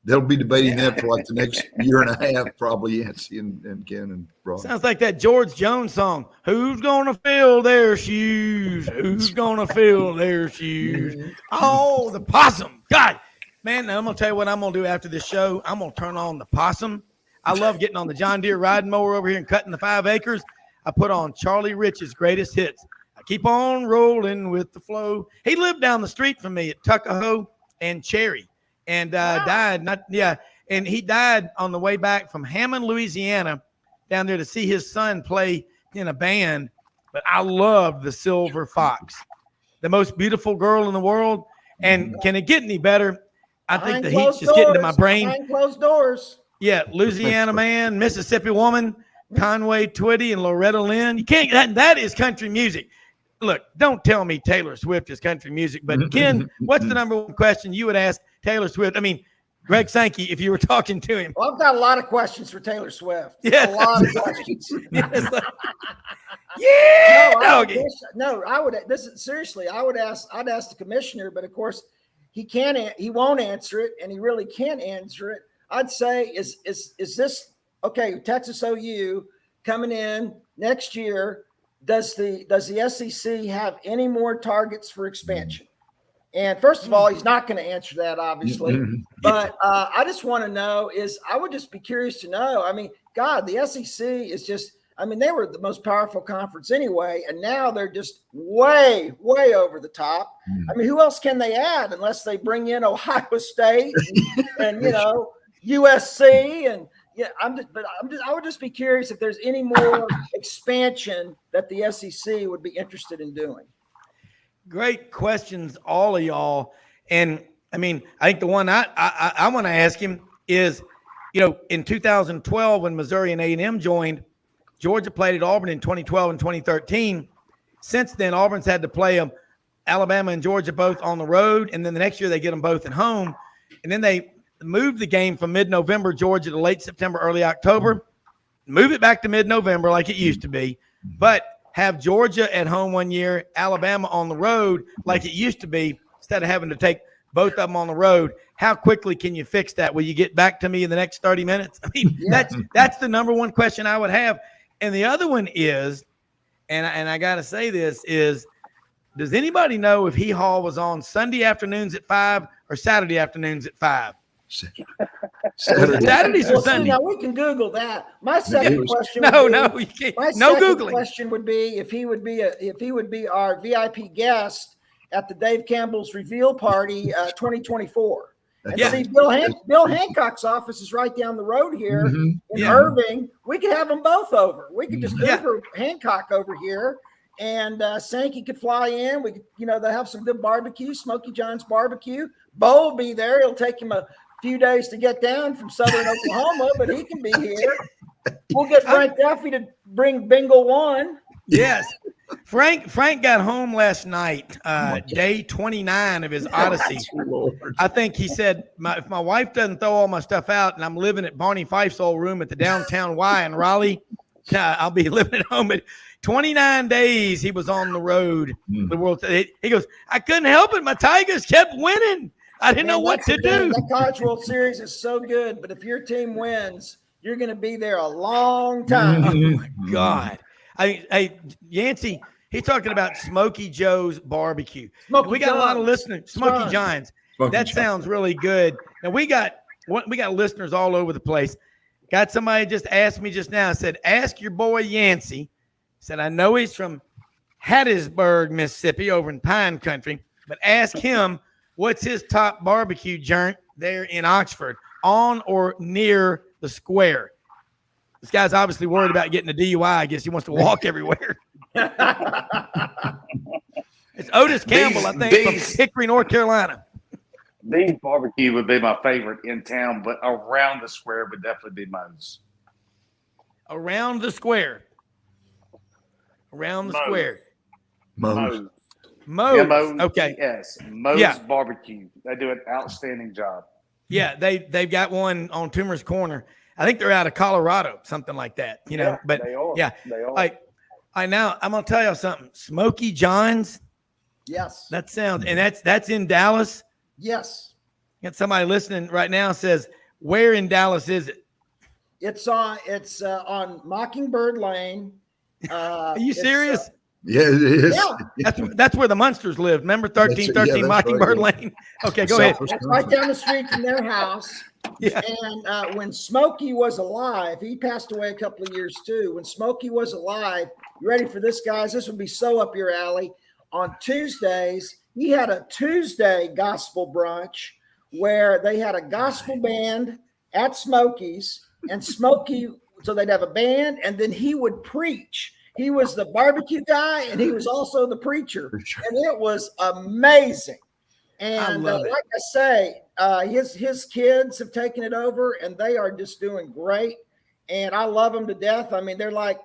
they'll be debating that for like the next year and a half, probably. Yancy and Ken and Browne. Sounds like that George Jones song. Who's going to fill their shoes? Who's going to fill their shoes? Oh, the possum. God, man, I'm going to tell you what I'm going to do after this show. I'm going to turn on the possum. I love getting on the John Deere riding mower over here and cutting the 5 acres. I put on Charlie Rich's greatest hits. I keep on rolling with the flow. He lived down the street from me at Tuckahoe and Cherry, and died. And he died on the way back from Hammond, Louisiana, down there to see his son play in a band. But I love the Silver Fox, the most beautiful girl in the world. And can it get any better? I think the heat's just getting to my brain. Behind closed doors. Yeah, Louisiana Man, Mississippi Woman, Conway Twitty, and Loretta Lynn. You can't. That is country music. Look, don't tell me Taylor Swift is country music. But Ken, what's the number one question you would ask Taylor Swift? I mean, Greg Sankey, if you were talking to him. Well, I've got a lot of questions for Taylor Swift. Yeah, a lot of questions. Yeah, I would. This is seriously. I'd ask the commissioner, but of course, he won't answer it, and he really can't answer it. I'd say is this okay? Texas OU coming in next year. Does the SEC have any more targets for expansion? And first of all, he's not going to answer that, obviously. But I just want to know I would just be curious to know. I mean, God, the SEC is just, I mean, they were the most powerful conference anyway, and now they're just way, way over the top. I mean, who else can they add unless they bring in Ohio State and USC and I would just be curious if there's any more expansion that the SEC would be interested in doing. Great questions, all of y'all. And I mean, I think the one I want to ask him is, in 2012 when Missouri and A&M joined, Georgia played at Auburn in 2012 and 2013. Since then, Auburn's had to play them, Alabama and Georgia both on the road, and then the next year they get them both at home. And then they move the game from mid-November, Georgia, to late September, early October, move it back to mid-November like it used to be, but have Georgia at home one year, Alabama on the road like it used to be, instead of having to take both of them on the road. How quickly can you fix that? Will you get back to me in the next 30 minutes? I mean, that's the number one question I would have. And the other one is, and I got to say this, is does anybody know if Hee Haw was on Sunday afternoons at 5 or Saturday afternoons at 5? Saturdays or Sunday? Now we can Google that. My second question. You can't. No Googling. Question would be if he would be our VIP guest at the Dave Campbell's reveal party 2024. And see, Bill Hancock's office is right down the road here in Irving. We could have them both over. We could just Uber Hancock over here, and Sankey could fly in. We could, they'll have some good barbecue, Smoky John's barbecue. Bo will be there. It'll take him a few days to get down from southern Oklahoma, but he can be here. We'll get Frank Duffy to bring Bingo One. Yes. Frank got home last night, day 29 of his Odyssey. I think he said, if my wife doesn't throw all my stuff out and I'm living at Barney Fife's old room at the downtown Y in Raleigh, I'll be living at home. At 29 days he was on the road. The world. He goes, I couldn't help it. My Tigers kept winning. I didn't know what to do. The College World Series is so good, but if your team wins, you're going to be there a long time. Oh, my God. Yancy, he's talking about Smoky Joe's barbecue. We got a lot of listeners. Smoky John's. That sounds really good. Now, we got listeners all over the place. Got somebody just asked me just now, said, ask your boy Yancy. Said, I know he's from Hattiesburg, Mississippi, over in Pine Country, but ask him what's his top barbecue joint there in Oxford, on or near the square. This guy's obviously worried about getting a DUI. I guess he wants to walk everywhere. It's Otis Campbell, I think, from Hickory, North Carolina. Dean's barbecue would be my favorite in town, but around the square would definitely be Moe's. Around the square. Around the square. Moe's. Moe's. Okay. Yes. Moe's barbecue. They do an outstanding job. Yeah, they've got one on Toomer's Corner. I think they're out of Colorado, something like that. But they are. Yeah, they are. Now I'm gonna tell you something. Smoky John's. Yes. That sounds, and that's in Dallas. Yes. Got somebody listening right now says, where in Dallas is it? It's on Mockingbird Lane. Are you serious? Yeah, it is. Yeah. That's where the Munsters live. Remember 1313 Mockingbird Lane? Okay, go ahead. That's right down the street from their house. Yeah. And when Smokey was alive, he passed away a couple of years too. When Smokey was alive, you ready for this, guys? This would be so up your alley. On Tuesdays, he had a Tuesday gospel brunch where they had a gospel band at Smokey's, and Smokey, so they'd have a band, and then he would preach. He was the barbecue guy, and he was also the preacher, and it was amazing. And like I say, his kids have taken it over, and they are just doing great. And I love them to death. I mean, they're like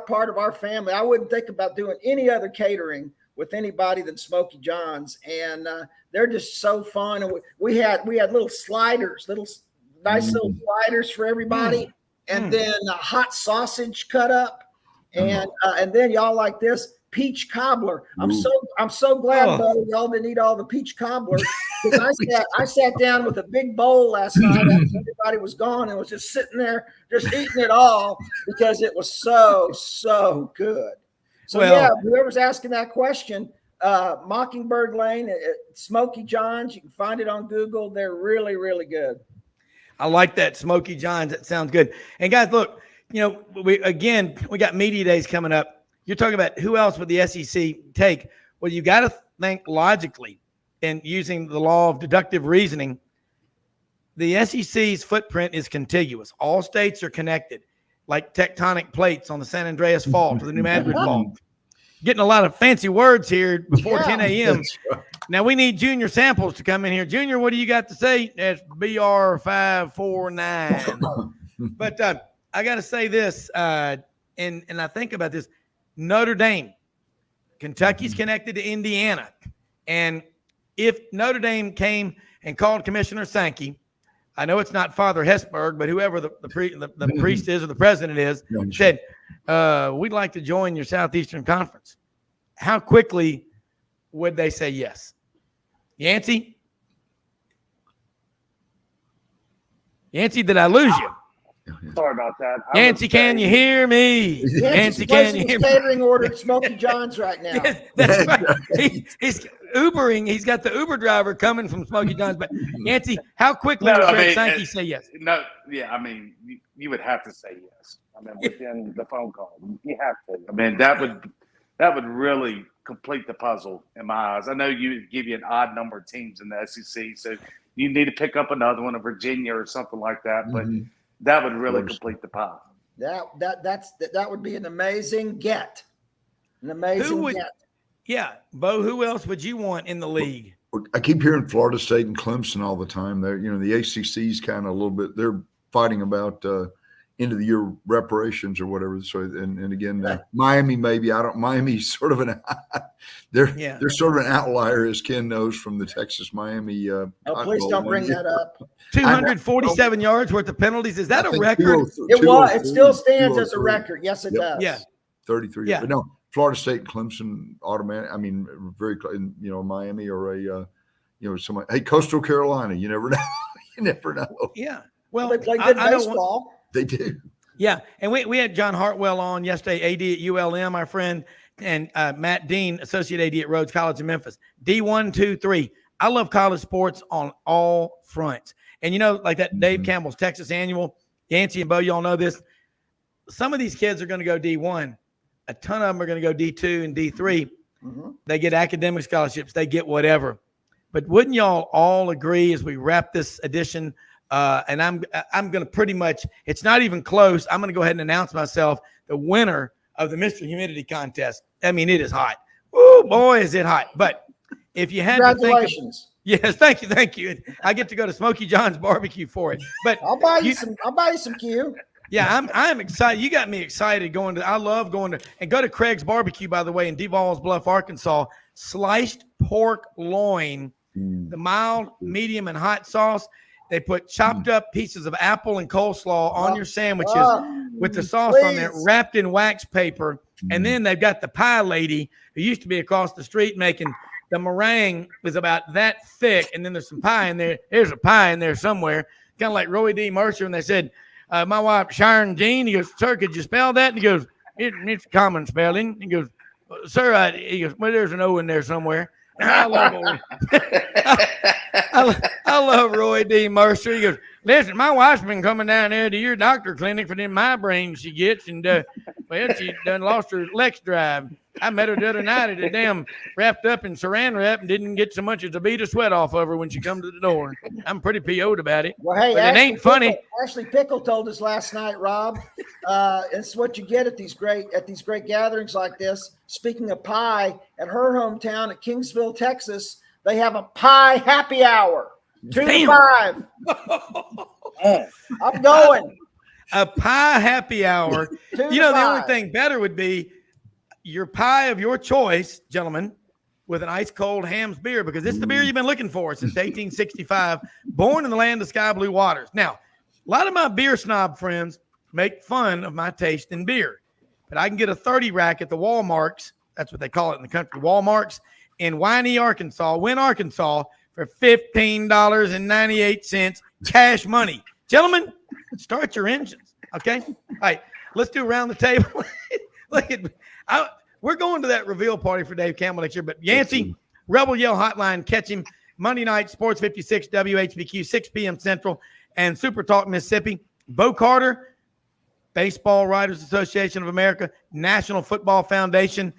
part of our family. I wouldn't think about doing any other catering with anybody than Smoky John's, and they're just so fun. And we had little sliders, nice little sliders for everybody, and then hot sausage cut up, and then y'all like this peach cobbler. I'm Ooh. so glad, buddy, y'all didn't eat all the peach cobbler. Because I sat down with a big bowl last night after everybody was gone and was just sitting there, just eating it all because it was so good. So whoever's asking that question, Mockingbird Lane at Smoky John's, you can find it on Google. They're really, really good. I like that, Smoky John's. That sounds good. And guys, look, we got media days coming up. You're talking about who else would the SEC take? Well, you got to think logically and using the law of deductive reasoning. The SEC's footprint is contiguous. All states are connected, like tectonic plates on the San Andreas Fault or the New Madrid Fault. Getting a lot of fancy words here before 10 a.m. Right. Now we need Junior Samples to come in here. Junior, what do you got to say? That's BR549. But I got to say this, and I think about this. Notre Dame, Kentucky's connected to Indiana, and if Notre Dame came and called Commissioner Sankey, I know it's not Father Hesburgh, but whoever the priest is or the president is, said, we'd like to join your Southeastern Conference. How quickly would they say yes? Yancy? Yancy, did I lose you? Sorry about that. Yancy, can you hear me? Yancy, can you hear me? Catering order at Smoky John's right now. Yes, that's right. He's Ubering. He's got the Uber driver coming from Smoky John's. But Yancy, how quickly would Greg Sankey say yes? No, yeah, I mean, you would have to say yes. I mean, within the phone call, you have to. I mean, that would really complete the puzzle in my eyes. I know you give you an odd number of teams in the SEC, so you need to pick up another one, a Virginia or something like that. But that would really complete the pie. That would be an amazing get. An amazing get. Yeah, Bo, who else would you want in the league? I keep hearing Florida State and Clemson all the time. They're, the ACC's kind of a little bit. They're fighting about end of the year reparations or whatever. So and again, Miami maybe. Miami's sort of they're sort of an outlier, as Ken knows from the Texas Miami. Please don't bring that up. 247 yards worth of penalties. Is that a record? It still stands as a record. Yes, it does. Yeah, 33. Yeah. But no, Florida State, Clemson, automatic. I mean, very Miami or a somebody. Hey, Coastal Carolina. You never know. You never know. Yeah. Well, they play good baseball. They do. Yeah. And we had John Hartwell on yesterday, AD at ULM, our friend, and Matt Dean, Associate AD at Rhodes College in Memphis. D1, 2, 3. I love college sports on all fronts. And, like that Dave Campbell's Texas Annual, Yancy and Bo, y'all know this. Some of these kids are going to go D1. A ton of them are going to go D2 and D3. They get academic scholarships. They get whatever. But wouldn't y'all all agree as we wrap this edition and I'm going to pretty much, it's not even close. I'm going to go ahead and announce myself the winner of the Mr. Humidity contest. I mean, it is hot. Oh, boy, is it hot. But if you had to think. Yes, thank you. I get to go to Smoky John's barbecue for it. But I'll buy you some Q. Yeah, I'm excited. You got me excited I love going to, and go to Craig's Barbecue, by the way, in Devils Bluff, Arkansas. Sliced pork loin, the mild, medium, and hot sauce. They put chopped up pieces of apple and coleslaw on your sandwiches with the sauce on there, wrapped in wax paper. And then they've got the pie lady who used to be across the street making the meringue is about that thick. And then there's some pie in there. There's a pie in there somewhere, kind of like Roy D. Mercer. And they said, my wife, Sharon Jean, he goes, sir, could you spell that? And he goes, it's common spelling. He goes, sir, he goes, well, there's an O in there somewhere. I love Roy D. Mercer. He goes, listen, my wife's been coming down there to your doctor clinic for them migraines she gets, and she done lost her Lex drive. I met her the other night at a damn wrapped up in saran wrap and didn't get so much as a bead of sweat off of her when she come to the door. I'm pretty PO'd about it. Well, hey, it ain't funny. Ashley Pickle told us last night, Rob, it's what you get at these great gatherings like this. Speaking of pie, at her hometown at Kingsville, Texas, they have a pie happy hour. 2 to 5. I'm going. A pie happy hour. The only thing better would be your pie of your choice, gentlemen, with an ice cold Hamm's beer, because it's the beer you've been looking for since 1865, born in the land of sky blue waters. Now, a lot of my beer snob friends make fun of my taste in beer, but I can get a 30 rack at the Walmarts That's what they call it in the country. Walmarts in Wynne, Arkansas, for $15.98 cash money. Gentlemen, start your engines. Okay. All right. Let's do around the table. Look at we're going to that reveal party for Dave Campbell next year. But Yancy, Rebel Yell Hotline, catch him Monday night, Sports 56 WHBQ, 6 p.m. Central, and Super Talk Mississippi. Bo Carter, Baseball Writers Association of America, National Football Foundation,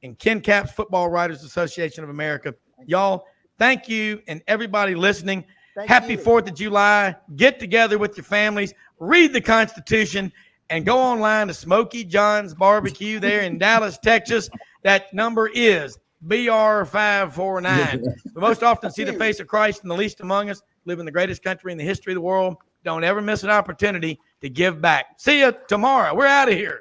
and Ken Capps, Football Writers Association of America. Y'all, thank you, and everybody listening. Happy 4th of July. Get together with your families, read the Constitution, and go online to Smokey John's Barbecue there in Dallas, Texas. That number is BR549. We most often see the face of Christ in the least among us, live in the greatest country in the history of the world. Don't ever miss an opportunity to give back. See you tomorrow. We're out of here.